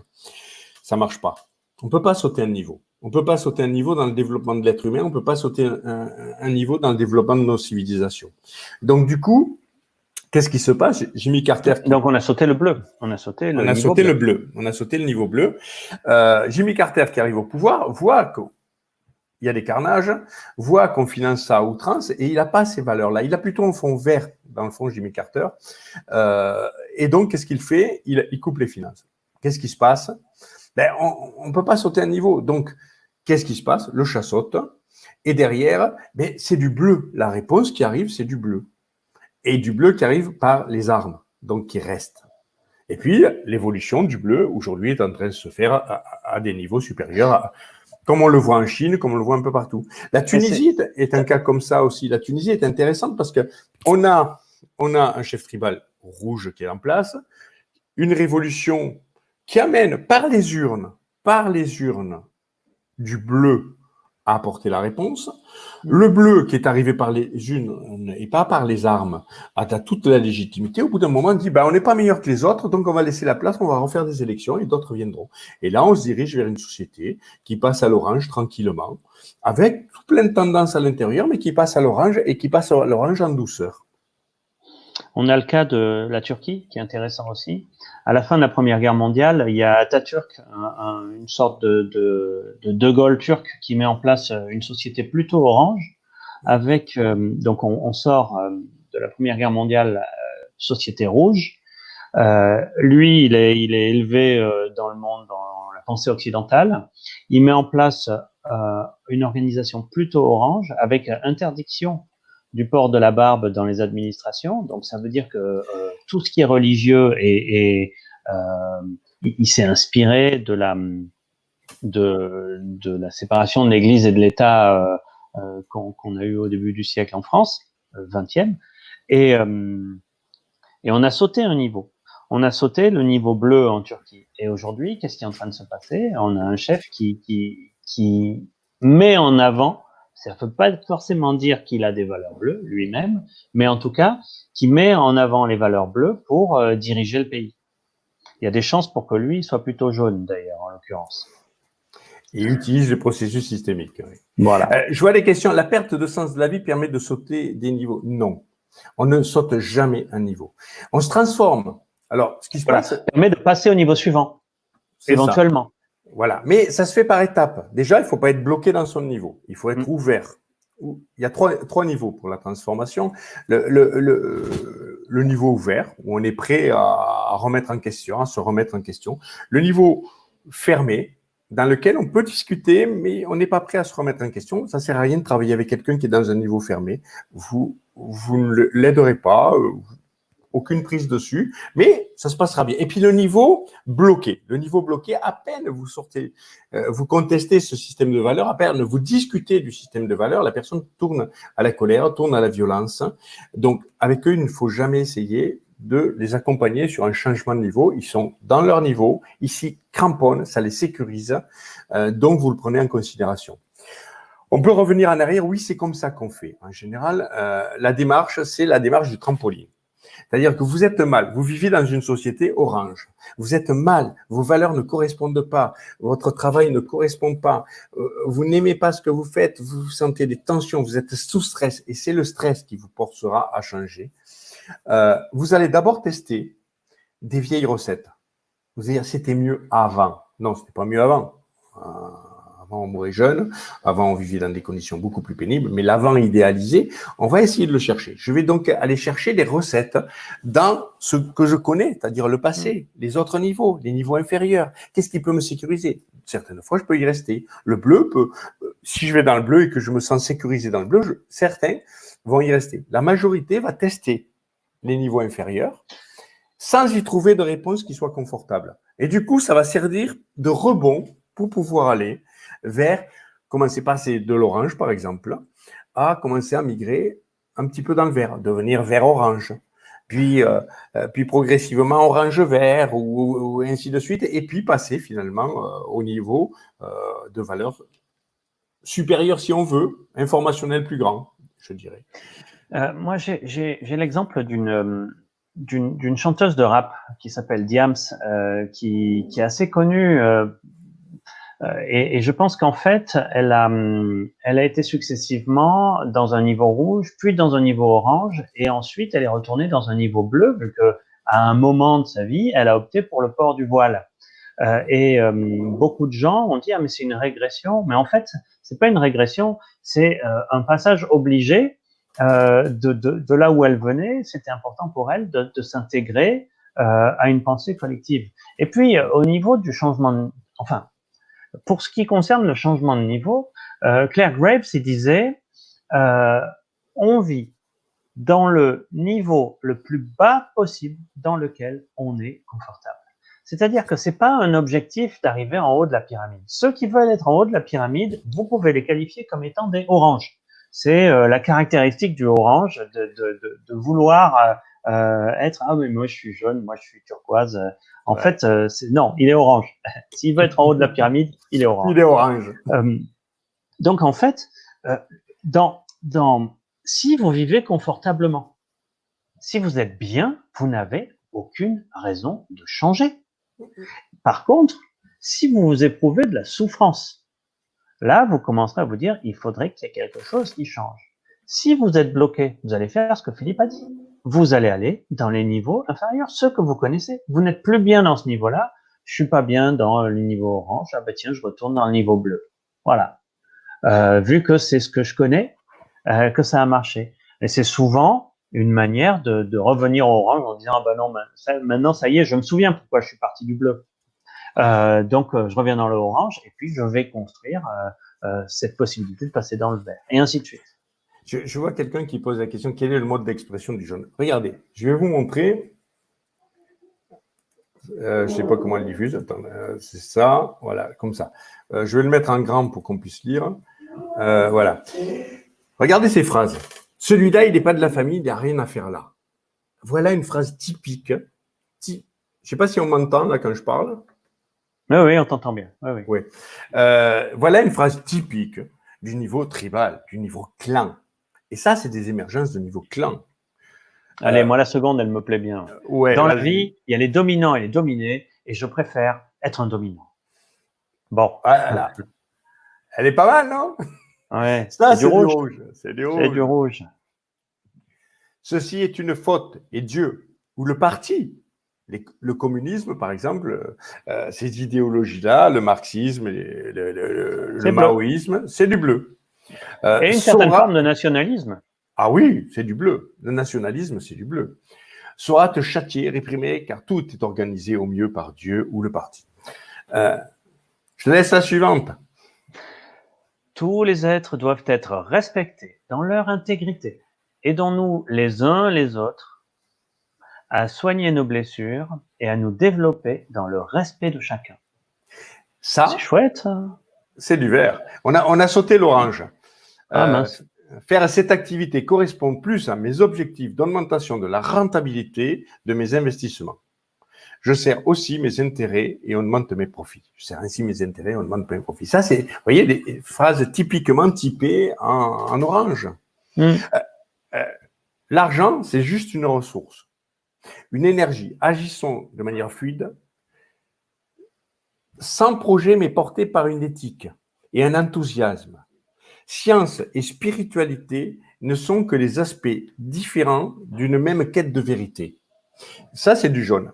Ça marche pas. On peut pas sauter un niveau. On peut pas sauter un niveau dans le développement de l'être humain. On peut pas sauter un niveau dans le développement de nos civilisations. Donc, du coup, qu'est-ce qui se passe? Jimmy Carter. Donc, on a sauté le bleu. On a sauté le niveau bleu. Jimmy Carter, qui arrive au pouvoir, voit qu'il y a des carnages, voit qu'on finance ça à outrance et il n'a pas ces valeurs-là. Il a plutôt un fond vert, dans le fond, Jimmy Carter. Et donc, qu'est-ce qu'il fait? Il coupe les finances. Qu'est-ce qui se passe? On ne peut pas sauter un niveau. Donc, qu'est-ce qui se passe? Le chat saute. Et derrière, c'est du bleu. La réponse qui arrive, c'est du bleu. Et du bleu qui arrive par les armes, donc qui reste. Et puis, l'évolution du bleu, aujourd'hui, est en train de se faire à des niveaux supérieurs, comme on le voit en Chine, comme on le voit un peu partout. La Tunisie est un cas comme ça aussi. La Tunisie est intéressante parce que on a un chef tribal rouge qui est en place, une révolution qui amène par les urnes, du bleu à apporter la réponse. Le bleu qui est arrivé par les urnes et pas par les armes a toute la légitimité. Au bout d'un moment, on dit on n'est pas meilleur que les autres, donc on va laisser la place, on va refaire des élections et d'autres viendront. Et là, on se dirige vers une société qui passe à l'orange tranquillement, avec tout plein de tendances à l'intérieur, mais qui passe à l'orange et qui passe à l'orange en douceur. On a le cas de la Turquie, qui est intéressant aussi. À la fin de la Première Guerre mondiale, il y a Atatürk, une sorte de Gaulle turc, qui met en place une société plutôt orange, avec donc on sort de la Première Guerre mondiale société rouge. Lui, il est élevé dans le monde, dans la pensée occidentale. Il met en place une organisation plutôt orange avec interdiction du port de la barbe dans les administrations. Donc ça veut dire que tout ce qui est religieux il s'est inspiré de la séparation de l'Église et de l'État qu'on a eu au début du siècle en France, 20e, et on a sauté un niveau. On a sauté le niveau bleu en Turquie. Et aujourd'hui, qu'est-ce qui est en train de se passer? On a un chef qui met en avant, ça ne veut pas forcément dire qu'il a des valeurs bleues lui-même, mais en tout cas, qui met en avant les valeurs bleues pour diriger le pays. Il y a des chances pour que lui soit plutôt jaune, d'ailleurs, en l'occurrence. Il utilise le processus systémique. Oui. Voilà. Je vois les questions. La perte de sens de la vie permet de sauter des niveaux? Non. On ne saute jamais un niveau. On se transforme. Alors, ce qui se passe, ça permet de passer au niveau suivant, éventuellement. Ça. Voilà. Mais ça se fait par étapes. Déjà, il ne faut pas être bloqué dans son niveau. Il faut être ouvert. Il y a trois niveaux pour la transformation. Le niveau ouvert, où on est prêt à remettre en question, à se remettre en question. Le niveau fermé, dans lequel on peut discuter, mais on n'est pas prêt à se remettre en question. Ça ne sert à rien de travailler avec quelqu'un qui est dans un niveau fermé. Vous ne l'aiderez pas, aucune prise dessus, mais ça se passera bien. Et puis le niveau bloqué, à peine vous sortez, vous contestez ce système de valeurs, à peine vous discutez du système de valeurs, la personne tourne à la colère, tourne à la violence. Donc avec eux, il ne faut jamais essayer de les accompagner sur un changement de niveau. Ils sont dans leur niveau, ici cramponnent, ça les sécurise, donc vous le prenez en considération. On peut revenir en arrière, oui, c'est comme ça qu'on fait. En général, la démarche, c'est la démarche du trampoline. C'est-à-dire que vous êtes mal, vous vivez dans une société orange, vous êtes mal, vos valeurs ne correspondent pas, votre travail ne correspond pas, vous n'aimez pas ce que vous faites, vous sentez des tensions, vous êtes sous stress et c'est le stress qui vous portera à changer. Vous allez d'abord tester des vieilles recettes. Vous allez dire, c'était mieux avant. Non, c'était pas mieux avant. Avant, on mourait jeune. Avant, on vivait dans des conditions beaucoup plus pénibles. Mais l'avant idéalisé, on va essayer de le chercher. Je vais donc aller chercher des recettes dans ce que je connais, c'est-à-dire le passé, les autres niveaux, les niveaux inférieurs. Qu'est-ce qui peut me sécuriser? Certaines fois, je peux y rester. Le bleu peut, si je vais dans le bleu et que je me sens sécurisé dans le bleu, certains vont y rester. La majorité va tester les niveaux inférieurs sans y trouver de réponse qui soit confortable. Et du coup, ça va servir de rebond pour pouvoir aller vers, commencer passer de l'orange, par exemple, à commencer à migrer un petit peu dans le vert, devenir vert-orange, puis progressivement orange-vert, ou ainsi de suite, et puis passer finalement au niveau de valeur supérieure, si on veut, informationnel plus grand, je dirais. Moi, j'ai l'exemple d'une chanteuse de rap qui s'appelle Diams, qui est assez connue, et je pense qu'en fait, elle a été successivement dans un niveau rouge, puis dans un niveau orange, et ensuite elle est retournée dans un niveau bleu, vu que à un moment de sa vie, elle a opté pour le port du voile. Beaucoup de gens ont dit mais c'est une régression, mais en fait, c'est pas une régression, c'est un passage obligé. De là où elle venait, c'était important pour elle de s'intégrer à une pensée collective. Et puis, au niveau du changement, pour ce qui concerne le changement de niveau, Claire Graves, il disait, on vit dans le niveau le plus bas possible dans lequel on est confortable. C'est-à-dire que c'est pas un objectif d'arriver en haut de la pyramide. Ceux qui veulent être en haut de la pyramide, vous pouvez les qualifier comme étant des oranges. C'est la caractéristique du orange de vouloir être mais moi je suis jaune, moi je suis turquoise. En fait, non, il est orange. S'il veut être en haut de la pyramide, il est orange. Il est orange. Donc en fait, si vous vivez confortablement, si vous êtes bien, vous n'avez aucune raison de changer. Par contre, si vous éprouvez de la souffrance, là, vous commencerez à vous dire, il faudrait qu'il y ait quelque chose qui change. Si vous êtes bloqué, vous allez faire ce que Philippe a dit. Vous allez aller dans les niveaux inférieurs, ceux que vous connaissez. Vous n'êtes plus bien dans ce niveau-là. Je suis pas bien dans le niveau orange. Ah ben tiens, je retourne dans le niveau bleu. Voilà. Vu que c'est ce que je connais, que ça a marché. Et c'est souvent une manière de revenir au orange en disant, ah ben non, maintenant ça y est, je me souviens pourquoi je suis parti du bleu. Donc je reviens dans le orange et puis je vais construire cette possibilité de passer dans le vert, et ainsi de suite. Je vois quelqu'un qui pose la question, quel est le mode d'expression du jaune? Regardez, je vais vous montrer. Je ne sais pas comment elle diffuse. Attends, c'est ça, voilà, comme ça. Je vais le mettre en grand pour qu'on puisse lire. Voilà. Regardez ces phrases. Celui-là, il n'est pas de la famille, il n'y a rien à faire là. Voilà une phrase typique. Je ne sais pas si on m'entend là quand je parle. Oui, on t'entend bien. Oui. Oui. Voilà une phrase typique du niveau tribal, du niveau clan. Et ça, c'est des émergences de niveau clan. Allez, moi, la seconde, elle me plaît bien. Ouais, dans la vie, il y a les dominants et les dominés, et je préfère être un dominant. Bon. Voilà. Elle est pas mal, non? Ouais. Ça, c'est du rouge. C'est du rouge. Ceci est une faute, et Dieu, ou le parti, le communisme, par exemple, ces idéologies-là, le marxisme, le maoïsme, c'est du bleu. Et une certaine forme de nationalisme. Ah oui, c'est du bleu. Le nationalisme, c'est du bleu. Saura te châtier, réprimer, car tout est organisé au mieux par Dieu ou le parti. Je te laisse la suivante. Tous les êtres doivent être respectés dans leur intégrité. Aidons-nous les uns les autres à soigner nos blessures et à nous développer dans le respect de chacun. Ça, c'est chouette, ça. C'est du vert. On a sauté l'orange. Mince. Faire cette activité correspond plus à mes objectifs d'augmentation de la rentabilité de mes investissements. Je sers aussi mes intérêts et augmente mes profits. Je sers ainsi mes intérêts et augmente mes profits. Ça, c'est, vous voyez, des phrases typiquement typées en orange. L'argent, c'est juste une ressource, une énergie. Agissons de manière fluide, sans projet, mais porté par une éthique et un enthousiasme. Science et spiritualité ne sont que les aspects différents d'une même quête de vérité. Ça, c'est du jaune.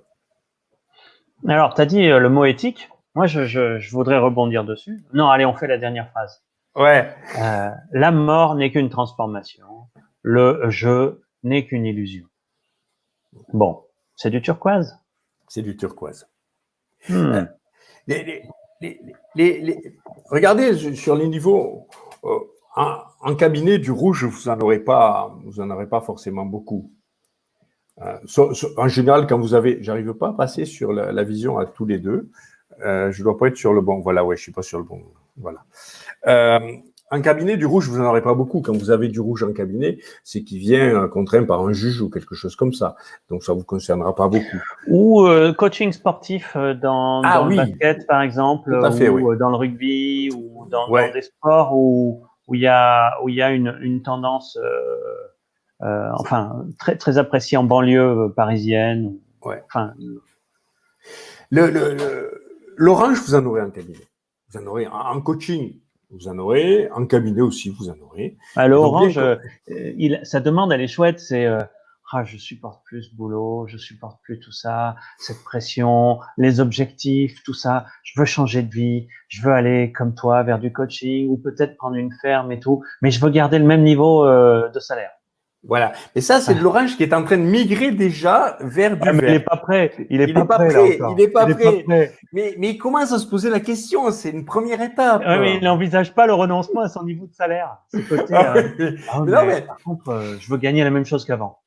Alors, tu as dit le mot éthique. Moi, je voudrais rebondir dessus. Non, allez, on fait la dernière phrase. Ouais. La mort n'est qu'une transformation. Le je n'est qu'une illusion. Bon, c'est du turquoise. C'est du turquoise. Regardez sur les niveaux. En cabinet, du rouge, vous en aurez pas forcément beaucoup. En général, quand vous avez, j'arrive pas à passer sur la vision à tous les deux. Je dois pas être sur le bon. Voilà, ouais, je suis pas sur le bon. Voilà. En cabinet, du rouge, vous n'en aurez pas beaucoup. Quand vous avez du rouge en cabinet, c'est qu'il vient contraint par un juge ou quelque chose comme ça. Donc, ça vous concernera pas beaucoup. Ou coaching sportif dans le basket, par exemple, ou dans le rugby, ou dans des sports où il y a une tendance, enfin, très, très appréciée en banlieue parisienne. Ouais. Enfin, l'orange, vous en aurez en cabinet. Vous en aurez en coaching. Vous en aurez, en cabinet aussi, vous en aurez. L'orange, sa demande, elle est chouette, c'est je supporte plus ce boulot, je supporte plus tout ça, cette pression, les objectifs, tout ça, je veux changer de vie, je veux aller comme toi vers du coaching ou peut-être prendre une ferme et tout, mais je veux garder le même niveau de salaire. Voilà. Et ça, c'est de l'orange qui est en train de migrer déjà vers du vert. Mais il n'est pas prêt. Il n'est pas prêt. Mais il commence à se poser la question. C'est une première étape. Mais il n'envisage pas le renoncement à son niveau de salaire. Par contre, je veux gagner la même chose qu'avant.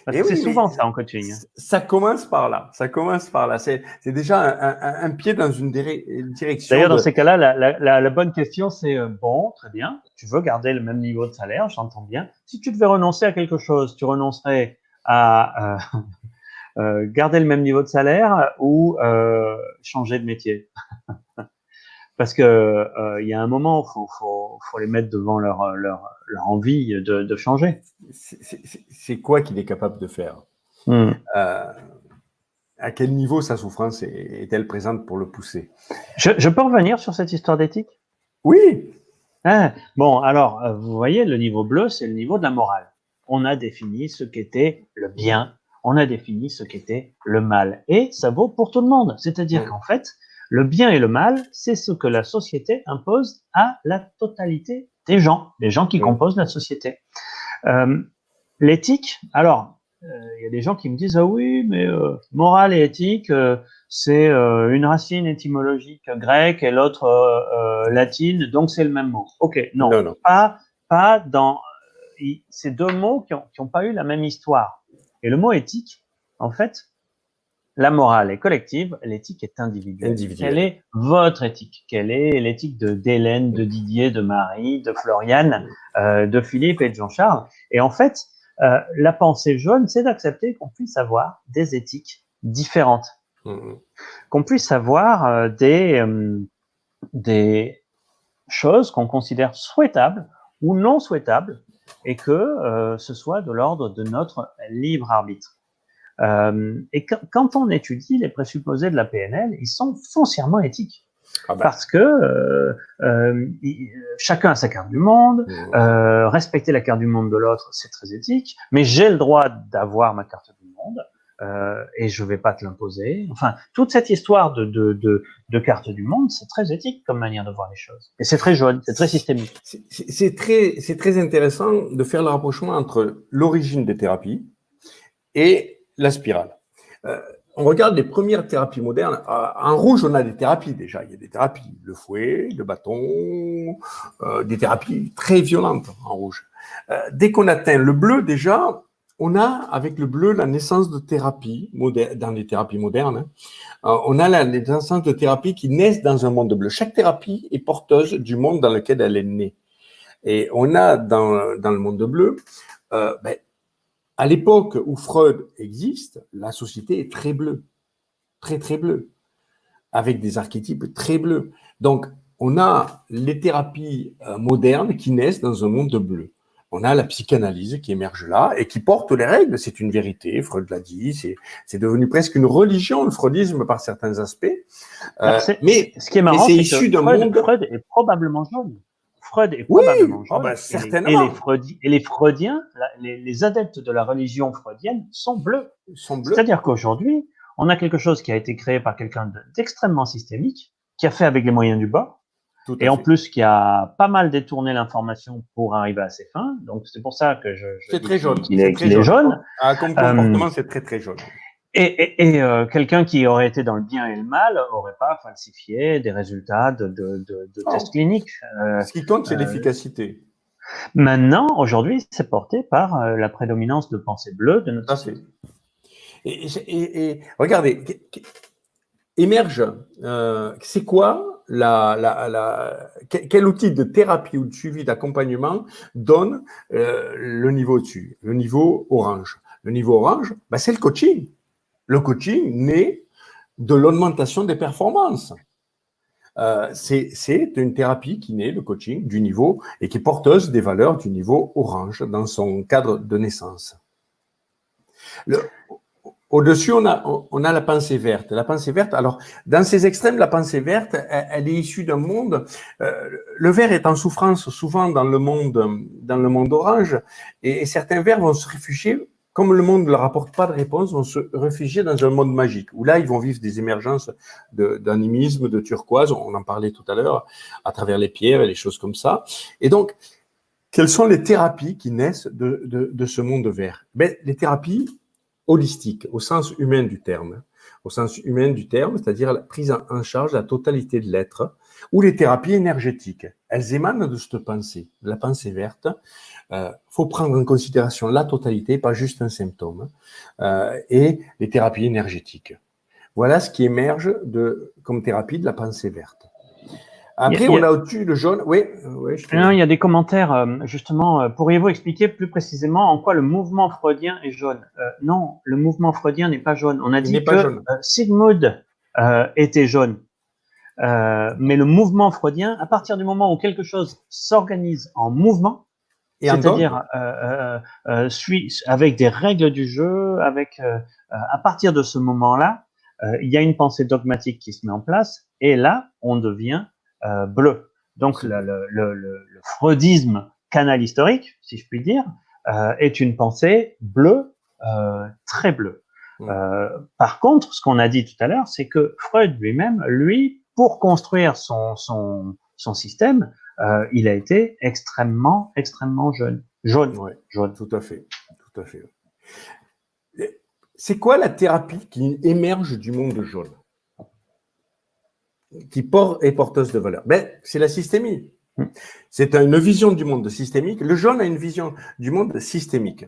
Parce que c'est souvent ça en coaching. Ça commence par là. C'est déjà un pied dans une direction. D'ailleurs, dans ces cas-là, la bonne question, c'est bon, très bien, tu veux garder le même niveau de salaire, j'entends bien. Si tu devais renoncer à quelque chose, tu renoncerais à garder le même niveau de salaire ou changer de métier. Parce que il y a un moment où faut les mettre devant leur envie de changer. C'est quoi qu'il est capable de faire? À quel niveau sa souffrance est-elle présente pour le pousser? Je peux revenir sur cette histoire d'éthique? Oui. Bon, alors, vous voyez, le niveau bleu, c'est le niveau de la morale. On a défini ce qu'était le bien, on a défini ce qu'était le mal. Et ça vaut pour tout le monde. C'est-à-dire qu'en fait, le bien et le mal, c'est ce que la société impose à la totalité des gens qui composent la société. L'éthique, alors, y a des gens qui me disent ah oui, mais morale et éthique, c'est une racine étymologique grecque et l'autre latine, donc c'est le même mot. Ok, non, Non. pas dans ces deux mots qui ont pas eu la même histoire. Et le mot éthique, en fait, la morale est collective, l'éthique est individuelle. Quelle est votre éthique? Quelle est l'éthique d'Hélène, de Didier, de Marie, de Floriane, de Philippe et de Jean-Charles? Et en fait, la pensée jaune, c'est d'accepter qu'on puisse avoir des éthiques différentes, qu'on puisse avoir des choses qu'on considère souhaitables ou non souhaitables, et que ce soit de l'ordre de notre libre arbitre. Et quand on étudie les présupposés de la PNL, ils sont foncièrement éthiques. Parce que chacun a sa carte du monde, respecter la carte du monde de l'autre, c'est très éthique, mais j'ai le droit d'avoir ma carte du monde et je vais pas te l'imposer. Enfin, toute cette histoire de carte du monde, c'est très éthique comme manière de voir les choses. Et c'est très jaune, c'est très systémique. C'est très intéressant de faire le rapprochement entre l'origine des thérapies et la spirale. On regarde les premières thérapies modernes. En rouge, on a des thérapies déjà. Il y a des thérapies, le fouet, le bâton, des thérapies très violentes en rouge. Dès qu'on atteint le bleu, déjà, on a avec le bleu la naissance de thérapies dans les thérapies modernes. On a la naissance de thérapies qui naissent dans un monde bleu. Chaque thérapie est porteuse du monde dans lequel elle est née. Et on a dans le monde bleu, à l'époque où Freud existe, la société est très bleue, très très bleue, avec des archétypes très bleus. Donc, on a les thérapies modernes qui naissent dans un monde bleu. On a la psychanalyse qui émerge là et qui porte les règles, c'est une vérité, Freud l'a dit, c'est devenu presque une religion, le freudisme par certains aspects. Mais ce qui est marrant, c'est que Freud est probablement jaune. Freud est probablement jaune. Certainement. Et les Freudiens, les adeptes de la religion freudienne sont bleus. C'est-à-dire qu'aujourd'hui, on a quelque chose qui a été créé par quelqu'un d'extrêmement systémique, qui a fait avec les moyens du bord, et en plus qui a pas mal détourné l'information pour arriver à ses fins. Donc c'est pour ça que je c'est très jaune. qu'il est jaune. Comme comportement, c'est très très jaune. Et quelqu'un qui aurait été dans le bien et le mal aurait pas falsifié des résultats de tests cliniques. Ce qui compte, c'est l'efficacité. Maintenant, aujourd'hui, c'est porté par la prédominance de pensée bleue de notre société. Et regardez, émerge, c'est quoi quel outil de thérapie ou de suivi d'accompagnement donne le niveau dessus, le niveau orange? Le niveau orange, c'est le coaching. Le coaching naît de l'augmentation des performances. C'est une thérapie qui naît, le coaching, du niveau et qui est porteuse des valeurs du niveau orange dans son cadre de naissance. Au-dessus, on a la pensée verte. La pensée verte, alors, dans ces extrêmes, la pensée verte, elle est issue d'un monde. Le vert est en souffrance souvent dans le monde orange, et certains verts vont se réfugier. Comme le monde ne leur apporte pas de réponse, vont se réfugier dans un monde magique, où là, ils vont vivre des émergences d'animisme, de turquoise, on en parlait tout à l'heure, à travers les pierres et les choses comme ça. Et donc, quelles sont les thérapies qui naissent de ce monde vert? Les thérapies holistiques, au sens humain du terme. Au sens humain du terme, c'est-à-dire la prise en charge de la totalité de l'être, ou les thérapies énergétiques. Elles émanent de cette pensée, de la pensée verte. Faut prendre en considération la totalité, pas juste un symptôme, et les thérapies énergétiques. Voilà ce qui émerge comme thérapie de la pensée verte. Après, on a au-dessus le jaune. Oui, non, il y a des commentaires, justement. Pourriez-vous expliquer plus précisément en quoi le mouvement freudien est jaune? Non, le mouvement freudien n'est pas jaune. On a dit que Sigmund était jaune. Mais le mouvement freudien, à partir du moment où quelque chose s'organise en mouvement, c'est-à-dire suit avec des règles du jeu, à partir de ce moment-là, il y a une pensée dogmatique qui se met en place, et là, on devient bleu. Donc le freudisme canal historique, si je puis dire, est une pensée bleue, très bleue. Par contre, ce qu'on a dit tout à l'heure, c'est que Freud lui-même, pour construire son système, il a été extrêmement jaune. Ouais, jaune, tout à fait. c'est quoi la thérapie qui émerge du monde jaune, qui est porteuse de valeur? Ben, c'est la systémie. C'est une vision du monde systémique. Le jaune a une vision du monde systémique.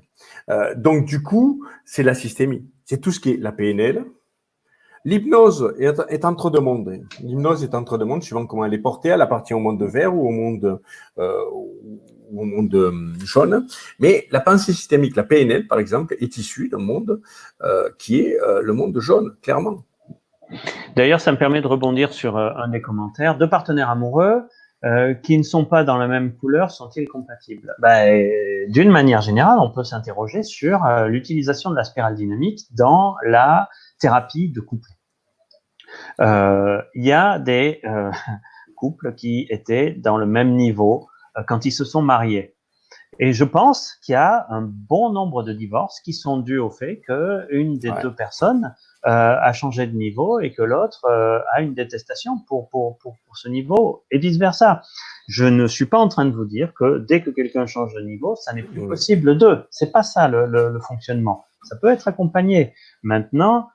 Donc, du coup, c'est la systémie. C'est tout ce qui est la PNL. L'hypnose est entre deux mondes. L'hypnose est entre deux mondes, suivant comment elle est portée. Elle appartient au monde vert ou au monde jaune. Mais la pensée systémique, la PNL, par exemple, est issue d'un monde qui est le monde jaune, clairement. D'ailleurs, ça me permet de rebondir sur un des commentaires. Deux partenaires amoureux qui ne sont pas dans la même couleur sont-ils compatibles? D'une manière générale, on peut s'interroger sur l'utilisation de la spirale dynamique dans la thérapie de couple. Il y a des couples qui étaient dans le même niveau quand ils se sont mariés. Et je pense qu'il y a un bon nombre de divorces qui sont dus au fait qu'une des deux personnes a changé de niveau et que l'autre a une détestation pour ce niveau et vice-versa. Je ne suis pas en train de vous dire que dès que quelqu'un change de niveau, ça n'est plus possible d'eux. C'est pas ça le fonctionnement. Ça peut être accompagné. Maintenant,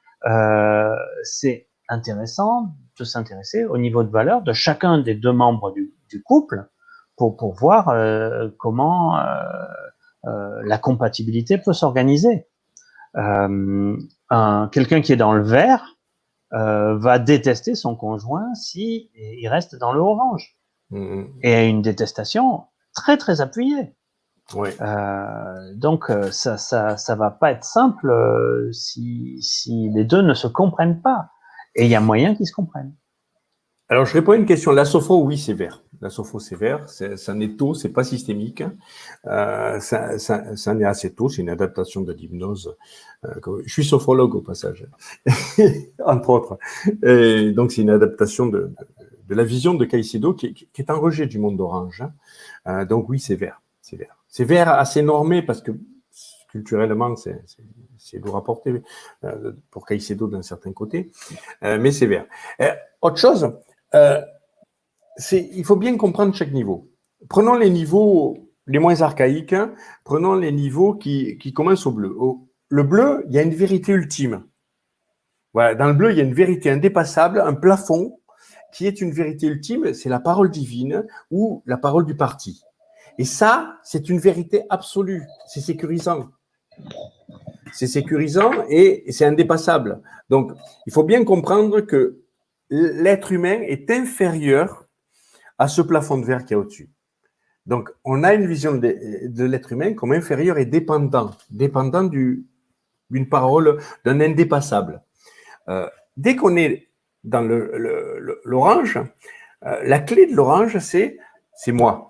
c'est intéressant de s'intéresser au niveau de valeur de chacun des deux membres du couple pour voir comment la compatibilité peut s'organiser. Quelqu'un qui est dans le vert va détester son conjoint si il reste dans le orange. Et une détestation très très appuyée. Oui. Donc ça va pas être simple si les deux ne se comprennent pas. Et il y a moyen qu'ils se comprennent. Alors, je réponds à une question. La sophro, oui, c'est vert. La sophro, c'est vert. Ça n'est tôt, c'est pas systémique. Ça n'est assez tôt. C'est une adaptation de l'hypnose. Je suis sophrologue au passage, entre autres. Et donc, c'est une adaptation de la vision de Caicedo qui est un rejet du monde orange. Donc, oui, c'est vert. C'est vert. C'est vert assez normé parce que culturellement, c'est lourd à porter pour Caicedo d'un certain côté. Mais c'est vert. Autre chose, il faut bien comprendre chaque niveau. Prenons les niveaux les moins archaïques, prenons les niveaux qui commencent au bleu. Le bleu, il y a une vérité ultime. Voilà, dans le bleu, il y a une vérité indépassable, un plafond qui est une vérité ultime, c'est la parole divine ou la parole du parti. Et ça, c'est une vérité absolue, c'est sécurisant. C'est sécurisant et c'est indépassable. Donc, il faut bien comprendre que l'être humain est inférieur à ce plafond de verre qui est au-dessus. Donc, on a une vision de l'être humain comme inférieur et dépendant d'une parole, d'un indépassable. Dès qu'on est dans l'orange, la clé de l'orange, c'est moi.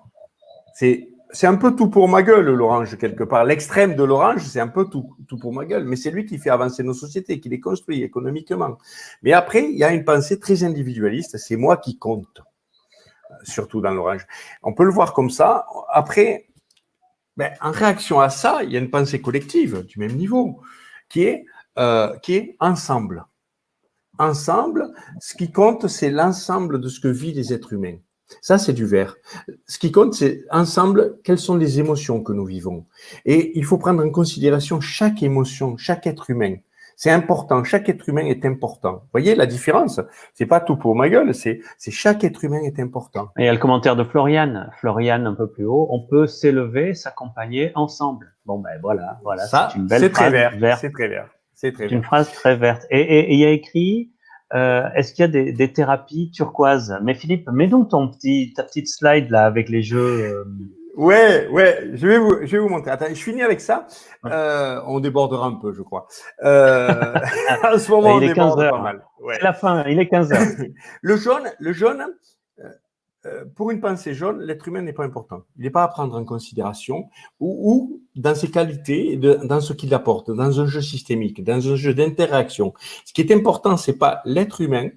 C'est un peu tout pour ma gueule, l'orange, quelque part. L'extrême de l'orange, c'est un peu tout pour ma gueule. Mais c'est lui qui fait avancer nos sociétés, qui les construit économiquement. Mais après, il y a une pensée très individualiste. C'est moi qui compte, surtout dans l'orange. On peut le voir comme ça. Après, en réaction à ça, il y a une pensée collective du même niveau, qui est ensemble. Ensemble, ce qui compte, c'est l'ensemble de ce que vivent les êtres humains. Ça, c'est du vert. Ce qui compte, c'est ensemble, quelles sont les émotions que nous vivons. Et il faut prendre en considération chaque émotion, chaque être humain. C'est important, chaque être humain est important. Vous voyez la différence? C'est pas tout pour ma gueule, c'est chaque être humain est important. Et il y a le commentaire de Floriane. Floriane, un peu plus haut, on peut s'élever, s'accompagner ensemble. Bon, voilà, ça, c'est une belle phrase verte. C'est très vert. C'est une phrase très verte. Et il y a écrit, est-ce qu'il y a des thérapies turquoises? Mais Philippe, mets donc ta petite slide là avec les jeux. Ouais, je vais vous montrer. Attends, je finis avec ça. On débordera un peu, je crois. En ce moment, on déborde pas mal. Ouais. C'est la fin, il est 15h. Le jaune, pour une pensée jaune, l'être humain n'est pas important. Il n'est pas à prendre en considération ou dans ses qualités, dans ce qu'il apporte, dans un jeu systémique, dans un jeu d'interaction. Ce qui est important, c'est pas l'être humain.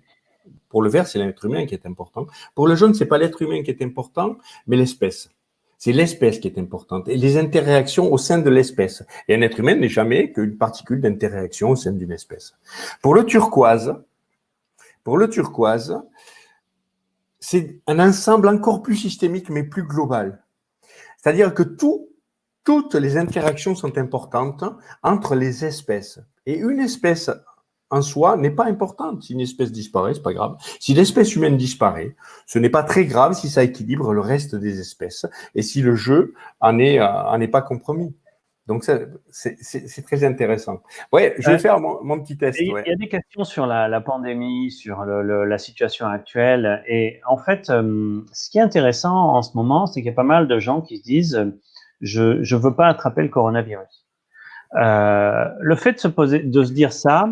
Pour le vert, c'est l'être humain qui est important. Pour le jaune, c'est pas l'être humain qui est important, mais l'espèce. C'est l'espèce qui est importante et les interactions au sein de l'espèce. Et un être humain n'est jamais qu'une particule d'interaction au sein d'une espèce. Pour le turquoise, c'est un ensemble encore plus systémique, mais plus global. C'est-à-dire que toutes les interactions sont importantes entre les espèces. Et une espèce en soi n'est pas importante. Si une espèce disparaît, c'est pas grave. Si l'espèce humaine disparaît, ce n'est pas très grave si ça équilibre le reste des espèces et si le jeu en est pas compromis. Donc, c'est très intéressant. Ouais, je vais faire mon petit test. Il y a des questions sur la pandémie, sur la situation actuelle. Et en fait, ce qui est intéressant en ce moment, c'est qu'il y a pas mal de gens qui se disent je veux pas attraper le coronavirus. Le fait de se dire ça,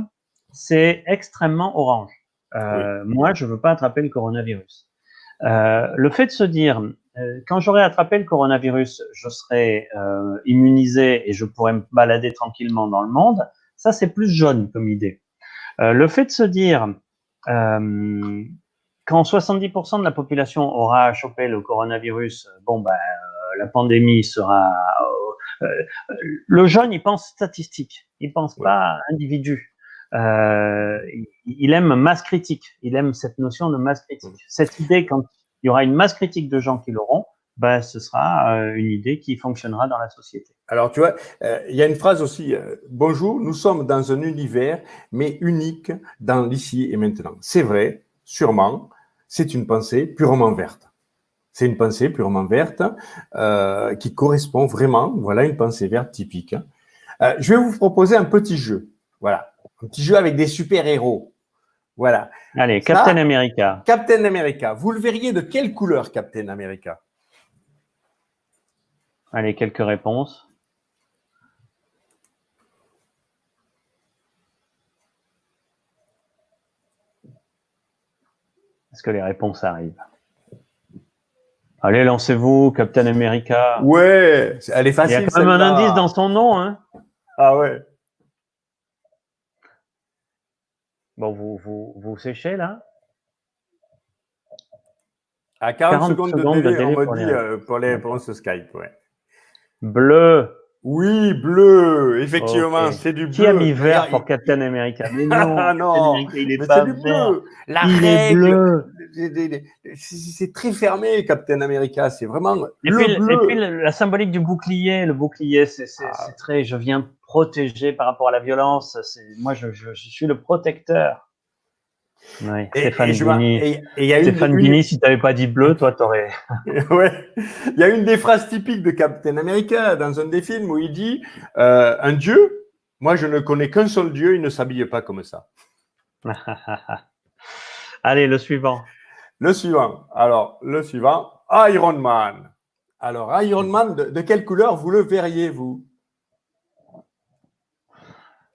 c'est extrêmement orange. Oui. Moi, je veux pas attraper le coronavirus. Le fait de se dire quand j'aurai attrapé le coronavirus, je serai immunisé et je pourrai me balader tranquillement dans le monde. Ça, c'est plus jaune comme idée. Le fait de se dire quand 70% de la population aura chopé le coronavirus, la pandémie sera. Le jaune, il pense statistique, il pense pas individu. Il aime masse critique, il aime cette notion de masse critique. Cette idée, quand il y aura une masse critique de gens qui l'auront, ce sera une idée qui fonctionnera dans la société. Alors, tu vois, il y a une phrase aussi, bonjour, nous sommes dans un univers, mais unique dans l'ici et maintenant. C'est vrai, sûrement, c'est une pensée purement verte. C'est une pensée purement verte qui correspond vraiment, voilà une pensée verte typique. Je vais vous proposer un petit jeu, voilà, un petit jeu avec des super-héros. Voilà. Allez, Captain America. Captain America. Vous le verriez de quelle couleur, Captain America? Allez, quelques réponses. Est-ce que les réponses arrivent? Allez, lancez-vous, Captain America. Ouais, elle est facile. Il y a quand même un indice dans son nom, hein. Ah ouais. Bon, vous séchez là? À 40 secondes de délai, on me dit pour les réponses Skype, ouais. Bleu. Oui, bleu, effectivement, Okay. c'est du bleu. Qui a mis vert pour Captain America? Mais non, ah non, Captain America, il est mais pas c'est du vert. bleu. La il règle, est bleu. C'est très fermé, Captain America. C'est vraiment bleu. Et puis la symbolique du bouclier, le bouclier, c'est très. Je viens protéger par rapport à la violence. Moi, je suis le protecteur. Oui, Stéphane Dini, si tu n'avais pas dit bleu, toi, tu aurais. Ouais. Il y a une des phrases typiques de Captain America dans un des films où il dit un dieu, moi je ne connais qu'un seul dieu, il ne s'habille pas comme ça. Allez, le suivant. Le suivant. Alors, le suivant, Iron Man. Alors, Iron Man, de quelle couleur vous le verriez, vous?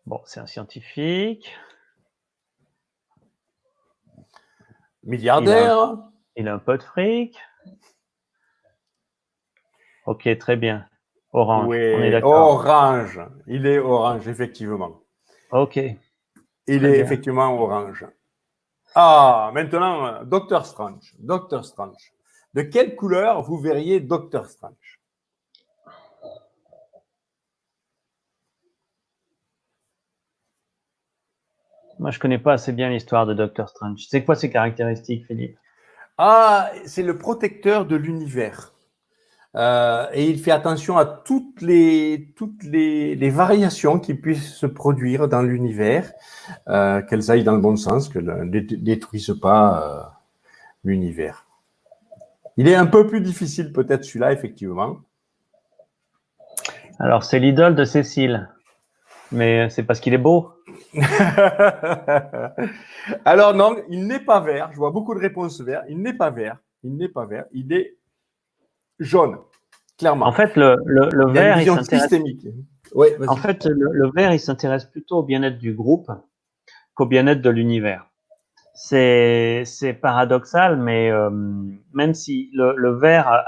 Bon, c'est un scientifique. Milliardaire. Il a un peu de fric. Ok, très bien. Orange, oui, on est d'accord. Orange. Il est orange, effectivement. Ok. Il est effectivement orange. Ah, maintenant, Doctor Strange. Doctor Strange. De quelle couleur vous verriez Doctor Strange? Moi, je connais pas assez bien l'histoire de Doctor Strange. C'est quoi ses caractéristiques, Philippe? Ah, c'est le protecteur de l'univers. Et il fait attention à toutes les variations qui puissent se produire dans l'univers, qu'elles aillent dans le bon sens, qu'elles ne détruisent pas l'univers. Il est un peu plus difficile peut-être celui-là, effectivement. Alors, c'est l'idole de Cécile. Mais c'est parce qu'il est beau. Alors non, il n'est pas vert. Je vois beaucoup de réponses vertes. Il n'est pas vert. Il n'est pas vert. Il est jaune, clairement. En fait, le vert, il s'intéresse. Systémique. Ouais, en fait, le vert, il s'intéresse plutôt au bien-être du groupe qu'au bien-être de l'univers. C'est paradoxal, mais même si le vert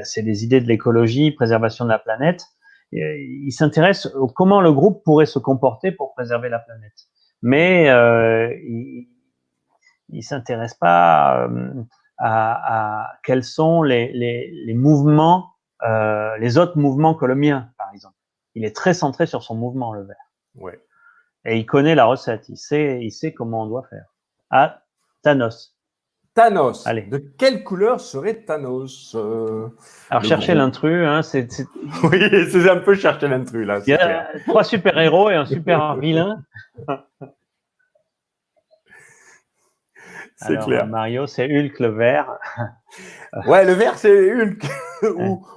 c'est des idées de l'écologie, préservation de la planète, il s'intéresse à comment le groupe pourrait se comporter pour préserver la planète. Mais il s'intéresse pas à quels sont les mouvements, les autres mouvements que le mien, par exemple. Il est très centré sur son mouvement, le vert. Ouais. Et il connaît la recette, il sait comment on doit faire. Ah, Thanos. Thanos. Allez. De quelle couleur serait Thanos Alors, cherchez l'intrus. Hein, Oui, c'est un peu chercher l'intrus, là. Il y a 3 super-héros et un super vilain. C'est clair. Mario, c'est Hulk le vert. Ouais, le vert, c'est Hulk.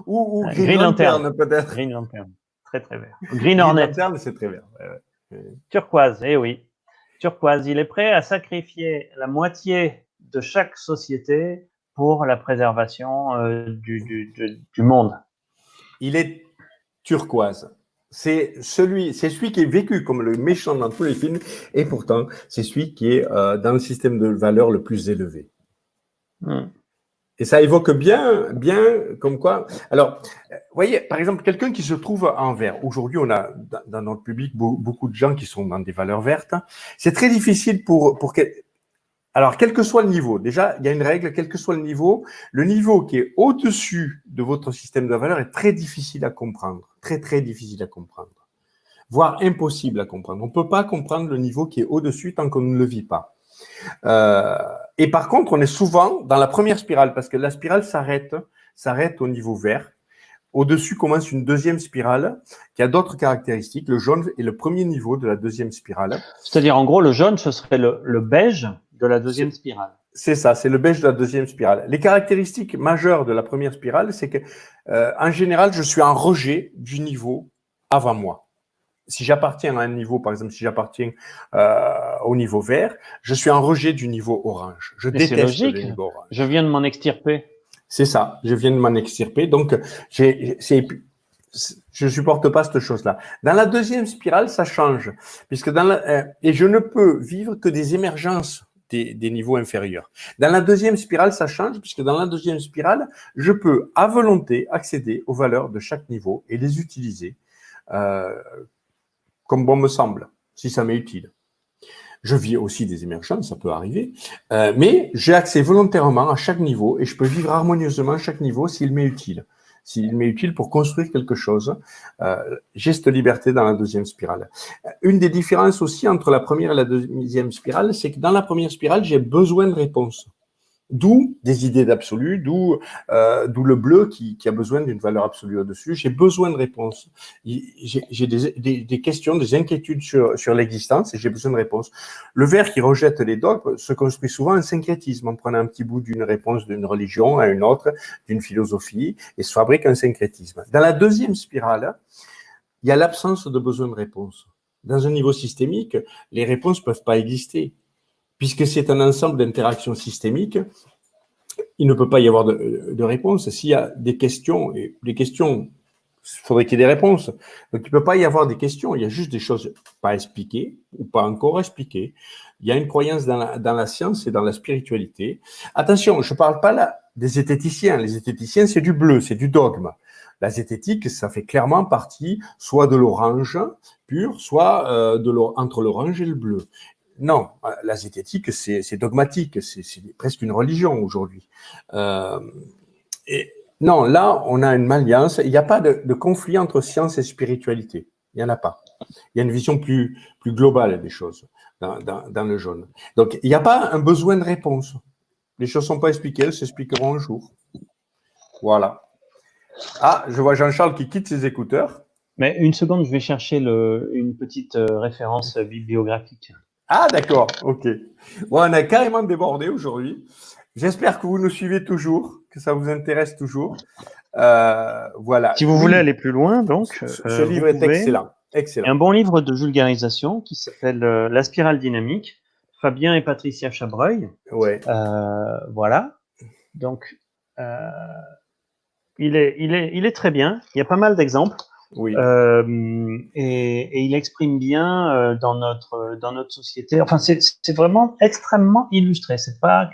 ou Green Lantern, peut-être. Green Lantern, très très vert. Green Hornet. Green Lantern, c'est très vert. Ouais. Turquoise, eh oui. Turquoise, il est prêt à sacrifier la moitié de chaque société pour la préservation du monde. Il est turquoise. C'est celui qui est vécu comme le méchant dans tous les films, et pourtant, c'est celui qui est dans le système de valeurs le plus élevé. Et ça évoque bien, comme quoi. Alors, vous voyez, par exemple, quelqu'un qui se trouve en vert. Aujourd'hui, on a dans notre public beaucoup de gens qui sont dans des valeurs vertes. C'est très difficile alors, quel que soit le niveau, déjà, il y a une règle, quel que soit le niveau qui est au-dessus de votre système de valeurs est très difficile à comprendre. Très, très difficile à comprendre. Voire impossible à comprendre. On ne peut pas comprendre le niveau qui est au-dessus tant qu'on ne le vit pas. Et par contre, on est souvent dans la première spirale parce que la spirale s'arrête au niveau vert. Au-dessus commence une deuxième spirale qui a d'autres caractéristiques. Le jaune est le premier niveau de la deuxième spirale. C'est-à-dire, en gros, le jaune, ce serait le beige de la deuxième spirale. C'est ça, c'est le beige de la deuxième spirale. Les caractéristiques majeures de la première spirale, c'est que, en général, je suis en rejet du niveau avant moi. Si j'appartiens à un niveau, par exemple, si j'appartiens au niveau vert, je suis en rejet du niveau orange. Je déteste le niveau orange. Je viens de m'en extirper. C'est ça, je viens de m'en extirper. Donc, je supporte pas cette chose-là. Dans la deuxième spirale, ça change, puisque et je ne peux vivre que des émergences des niveaux inférieurs. Dans la deuxième spirale, ça change, puisque dans la deuxième spirale, je peux à volonté accéder aux valeurs de chaque niveau et les utiliser comme bon me semble, si ça m'est utile. Je vis aussi des émergences, ça peut arriver, mais j'ai accès volontairement à chaque niveau et je peux vivre harmonieusement à chaque niveau s'il m'est utile. S'il m'est utile pour construire quelque chose, j'ai cette liberté dans la deuxième spirale. Une des différences aussi entre la première et la deuxième spirale, c'est que dans la première spirale, j'ai besoin de réponses. D'où des idées d'absolu, d'où le bleu qui a besoin d'une valeur absolue au-dessus. J'ai besoin de réponses. J'ai des questions, des inquiétudes sur l'existence et j'ai besoin de réponses. Le vert qui rejette les dogmes se construit souvent un syncrétisme en prenant un petit bout d'une réponse d'une religion à une autre, d'une philosophie, et se fabrique un syncrétisme. Dans la deuxième spirale, il y a l'absence de besoin de réponse. Dans un niveau systémique, les réponses ne peuvent pas exister. Puisque c'est un ensemble d'interactions systémiques, il ne peut pas y avoir de réponse. S'il y a des questions, et les questions, il faudrait qu'il y ait des réponses. Donc, il ne peut pas y avoir des questions, il y a juste des choses pas expliquées ou pas encore expliquées. Il y a une croyance dans la science et dans la spiritualité. Attention, je ne parle pas là des zététiciens. Les zététiciens, c'est du bleu, c'est du dogme. La zététique, ça fait clairement partie soit de l'orange pur, soit entre l'orange et le bleu. Non, la zététique, c'est dogmatique, c'est presque une religion aujourd'hui. Et non, là, on a une alliance. Il n'y a pas de conflit entre science et spiritualité. Il n'y en a pas. Il y a une vision plus globale des choses dans le jaune. Donc, il n'y a pas un besoin de réponse. Les choses ne sont pas expliquées, elles s'expliqueront un jour. Voilà. Ah, je vois Jean-Charles qui quitte ses écouteurs. Mais une seconde, je vais chercher une petite référence bibliographique. Ah, d'accord, ok. Bon, on a carrément débordé aujourd'hui. J'espère que vous nous suivez toujours, que ça vous intéresse toujours. Voilà. Si vous voulez aller plus loin, donc. Ce livre est excellent. Excellent. Un bon livre de vulgarisation qui s'appelle La spirale dynamique, Fabien et Patricia Chabreuil. Ouais. Voilà. Donc, il est très bien. Il y a pas mal d'exemples. Oui. Et il exprime bien dans notre société. Enfin, c'est vraiment extrêmement illustré. C'est pas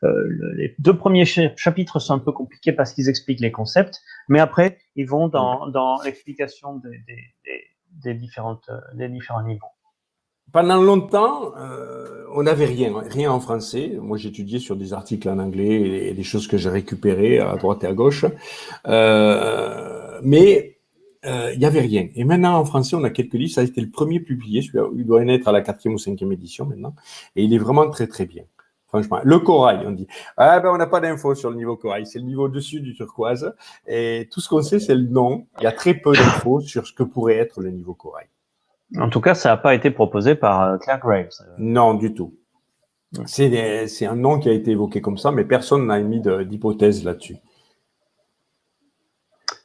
les 2 premiers chapitres sont un peu compliqués parce qu'ils expliquent les concepts, mais après ils vont dans l'explication des différents niveaux. Pendant longtemps, on n'avait rien en français. Moi, j'étudiais sur des articles en anglais et des choses que j'ai récupérées à droite et à gauche, mais il n'y avait rien. Et maintenant, en français, on a quelques livres. Ça a été le premier publié. Il doit en être à la 4e ou 5e édition maintenant. Et il est vraiment très, très bien. Franchement, le corail, on dit. Ah ben, on n'a pas d'infos sur le niveau corail. C'est le niveau au-dessus du turquoise. Et tout ce qu'on sait, c'est le nom. Il y a très peu d'infos sur ce que pourrait être le niveau corail. En tout cas, ça n'a pas été proposé par Claire Graves. Non, du tout. C'est un nom qui a été évoqué comme ça, mais personne n'a émis d'hypothèse là-dessus.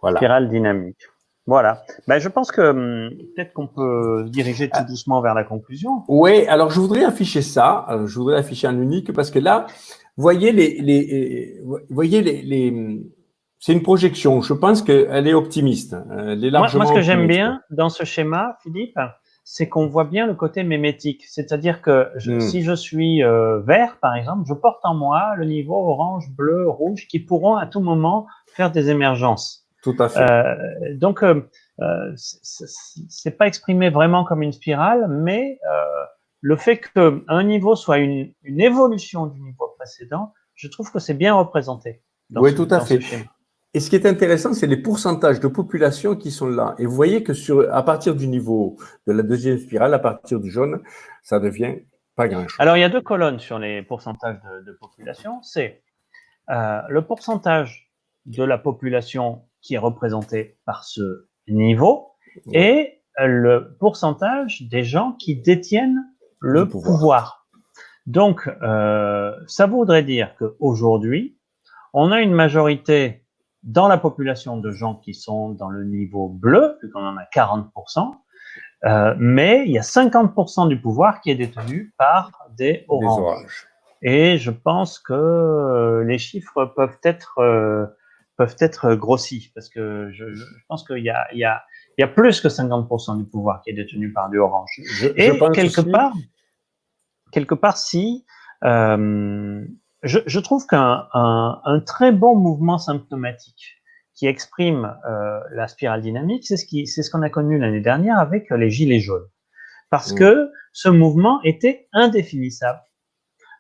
Voilà. Spirale dynamique. Voilà. Ben, je pense que peut-être qu'on peut se diriger tout doucement vers la conclusion. Oui, alors je voudrais afficher ça. Je voudrais afficher un unique parce que là, vous voyez c'est une projection. Je pense qu'elle est optimiste. Elle est largement moi, ce que j'aime optimiste. bien dans ce schéma, Philippe, c'est qu'on voit bien le côté mémétique. C'est-à-dire que si je suis vert, par exemple, je porte en moi le niveau orange, bleu, rouge qui pourront à tout moment faire des émergences. Tout à fait. Donc, c'est pas exprimé vraiment comme une spirale, mais le fait qu'un niveau soit une évolution du niveau précédent, je trouve que c'est bien représenté. Oui, tout à fait. Et ce qui est intéressant, c'est les pourcentages de population qui sont là. Et vous voyez que à partir du niveau de la deuxième spirale, à partir du jaune, ça devient pas grand-chose. Alors, il y a deux colonnes sur les pourcentages de population. C'est le pourcentage de la population qui est représentée par ce niveau et le pourcentage des gens qui détiennent le pouvoir. Donc, ça voudrait dire qu'aujourd'hui, on a une majorité dans la population de gens qui sont dans le niveau bleu, vu qu'on en a 40%, mais il y a 50% du pouvoir qui est détenu par des oranges. Et je pense que les chiffres peuvent être grossis, parce que je pense qu'il y a plus que 50% du pouvoir qui est détenu par du orange. Et quelque part, si je trouve qu'un très bon mouvement symptomatique qui exprime la spirale dynamique, c'est ce qu'on a connu l'année dernière avec les gilets jaunes. Parce que ce mouvement était indéfinissable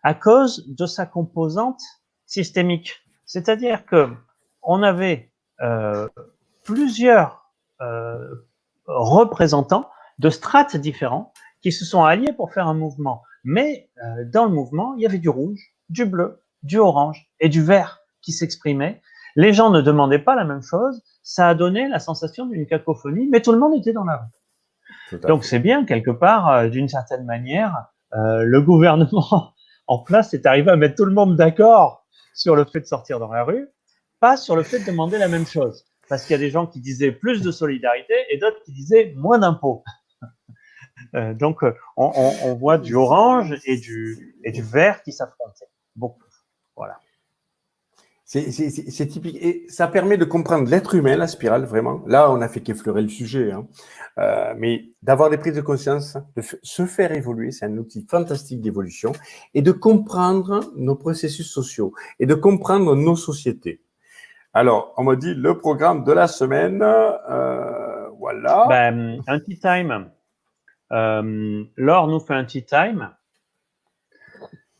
à cause de sa composante systémique. C'est-à-dire que on avait plusieurs représentants de strates différents qui se sont alliés pour faire un mouvement. Mais dans le mouvement, il y avait du rouge, du bleu, du orange et du vert qui s'exprimaient. Les gens ne demandaient pas la même chose. Ça a donné la sensation d'une cacophonie, mais tout le monde était dans la rue. Donc c'est bien, quelque part, d'une certaine manière, le gouvernement en place est arrivé à mettre tout le monde d'accord sur le fait de sortir dans la rue, pas sur le fait de demander la même chose. Parce qu'il y a des gens qui disaient plus de solidarité et d'autres qui disaient moins d'impôts. Donc, on voit du orange et du vert qui s'affrontent. Beaucoup. Voilà. C'est typique. Et ça permet de comprendre l'être humain, la spirale, vraiment. Là, on a fait qu'effleurer le sujet. Mais d'avoir des prises de conscience, de se faire évoluer, c'est un outil fantastique d'évolution. Et de comprendre nos processus sociaux. Et de comprendre nos sociétés. Alors, on m'a dit le programme de la semaine. Voilà. Ben, un tea time. Laure nous fait un tea time.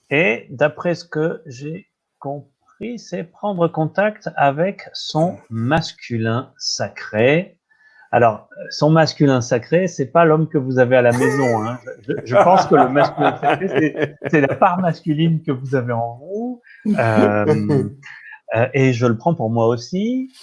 Et d'après ce que j'ai compris, c'est prendre contact avec son masculin sacré. Alors, son masculin sacré, c'est pas l'homme que vous avez à la maison. Hein. Je pense que le masculin sacré, c'est la part masculine que vous avez en vous. Et je le prends pour moi aussi.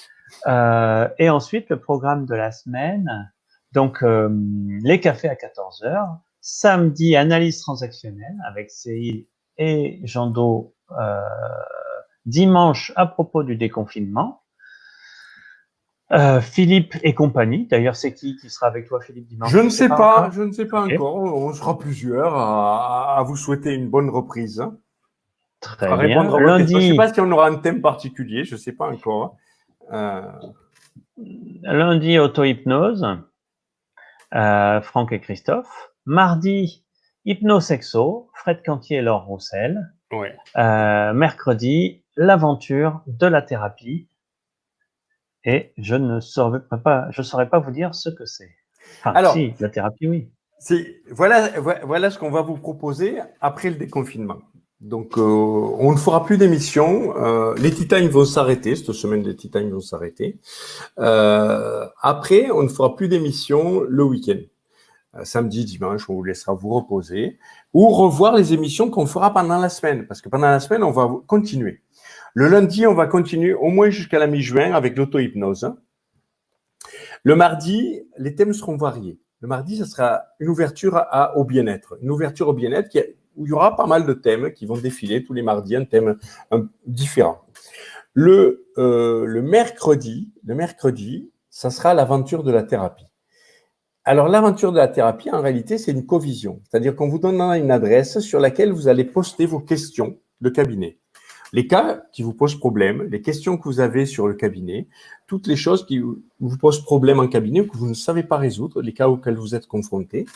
Et ensuite, le programme de la semaine. Donc, les cafés à 14h. Samedi, analyse transactionnelle avec Céline et Jando. Dimanche, à propos du déconfinement. Philippe et compagnie. D'ailleurs, c'est qui sera avec toi, Philippe, dimanche? Je ne sais pas encore. On sera plusieurs à vous souhaiter une bonne reprise. Très bien. Lundi. Je ne sais pas si on aura un thème particulier. Je ne sais pas encore. Lundi, auto-hypnose. Franck et Christophe. Mardi, hypnosexo. Fred Cantier et Laure Roussel. Ouais. Mercredi, l'aventure de la thérapie. Et je ne saurais pas vous dire ce que c'est. Enfin, alors, si, la thérapie, oui. Voilà ce qu'on va vous proposer après le déconfinement. Donc, on ne fera plus d'émissions. Les Tea Time vont s'arrêter. Cette semaine, les Tea Time vont s'arrêter. Après, on ne fera plus d'émissions le week-end. samedi, dimanche, on vous laissera vous reposer, ou revoir les émissions qu'on fera pendant la semaine, parce que pendant la semaine, on va continuer. Le lundi, on va continuer au moins jusqu'à la mi-juin avec l'auto-hypnose. Le mardi, les thèmes seront variés. Le mardi, ce sera une ouverture au bien-être. Une ouverture au bien-être où il y aura pas mal de thèmes qui vont défiler tous les mardis, un thème différent. Le mercredi, ça sera l'aventure de la thérapie. Alors, l'aventure de la thérapie, en réalité, c'est une covision. C'est-à-dire qu'on vous donnera une adresse sur laquelle vous allez poster vos questions de cabinet. Les cas qui vous posent problème, les questions que vous avez sur le cabinet, toutes les choses qui vous posent problème en cabinet ou que vous ne savez pas résoudre, les cas auxquels vous êtes confrontés.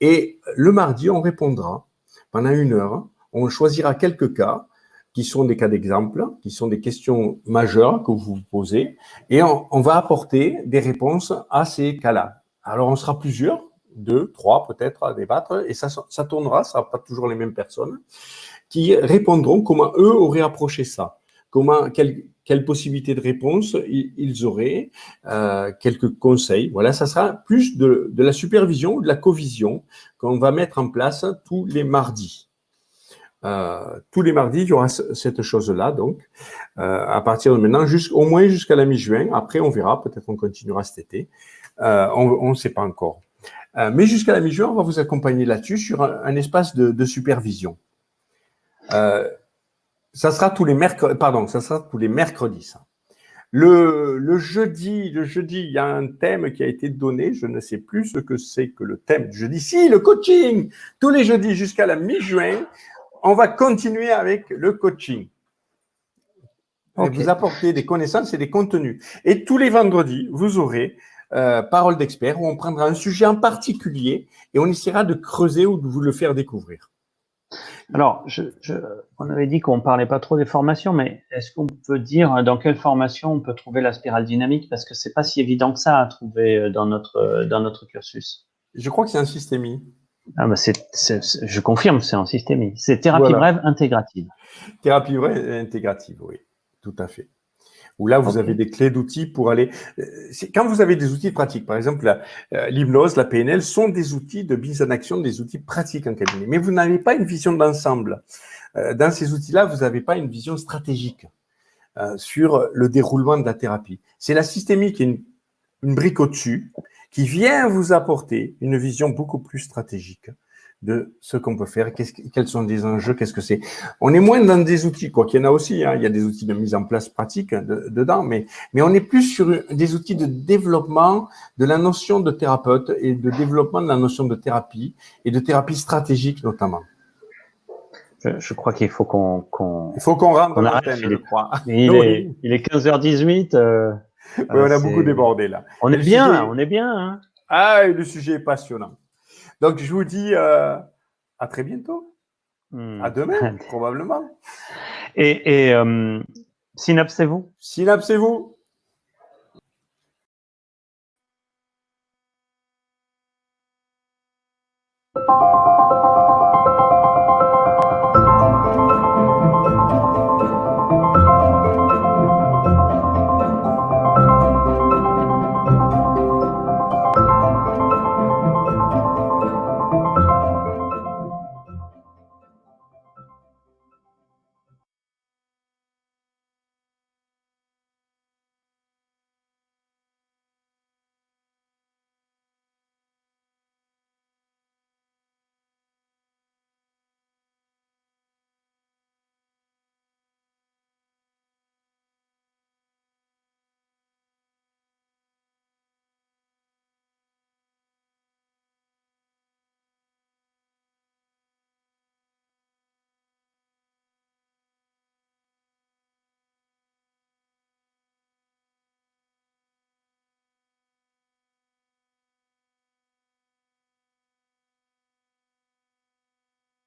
Et le mardi, on répondra pendant 1 heure. On choisira quelques cas qui sont des cas d'exemple, qui sont des questions majeures que vous vous posez, et on va apporter des réponses à ces cas-là. Alors, on sera plusieurs, 2, 3 peut-être à débattre, et ça tournera, ça ne sera pas toujours les mêmes personnes, qui répondront comment eux auraient approché ça, quelle possibilité de réponse ils auraient, quelques conseils. Voilà, ça sera plus de la supervision ou de la covision qu'on va mettre en place tous les mardis. Tous les mardis, il y aura cette chose-là, donc, à partir de maintenant, au moins jusqu'à la mi-juin. Après, on verra, peut-être on continuera cet été. On ne sait pas encore. Mais jusqu'à la mi-juin, on va vous accompagner là-dessus sur un espace de supervision. Ça sera tous les mercredis, ça. Le jeudi, il y a un thème qui a été donné. Je ne sais plus ce que c'est que le thème du jeudi. Si, le coaching. Tous les jeudis jusqu'à la mi-juin, on va continuer avec le coaching. Okay. Et vous apporter des connaissances et des contenus. Et tous les vendredis, vous aurez Parole d'expert où on prendra un sujet en particulier et on essaiera de creuser ou de vous le faire découvrir. Alors, on avait dit qu'on ne parlait pas trop des formations, mais est-ce qu'on peut dire dans quelle formation on peut trouver la spirale dynamique? Parce que ce n'est pas si évident que ça à trouver dans notre cursus. Je crois que c'est un systémie. Ah bah je confirme, c'est un systémie. C'est thérapie brève intégrative. Thérapie brève intégrative, oui, tout à fait. Où là, vous avez des clés d'outils pour aller… Quand vous avez des outils pratiques, par exemple, l'hypnose, la PNL, sont des outils de mise en action, des outils pratiques en cabinet. Mais vous n'avez pas une vision d'ensemble. Dans ces outils-là, vous n'avez pas une vision stratégique sur le déroulement de la thérapie. C'est la systémique qui est une brique au-dessus qui vient vous apporter une vision beaucoup plus stratégique de ce qu'on peut faire, quels sont les enjeux, qu'est-ce que c'est. On est moins dans des outils, quoi qu'il y en a aussi, hein, il y a des outils de mise en place pratique dedans, mais on est plus sur des outils de développement de la notion de thérapeute et de développement de la notion de thérapie et de thérapie stratégique notamment. Je crois qu'il faut qu'on rentre dans l'antenne, je crois. Il est 15h18. Oui, on a beaucoup débordé là. On est bien. Hein. Ah, le sujet est passionnant. Donc, je vous dis à très bientôt. À demain, probablement. Et synapsez-vous. Synapsez-vous.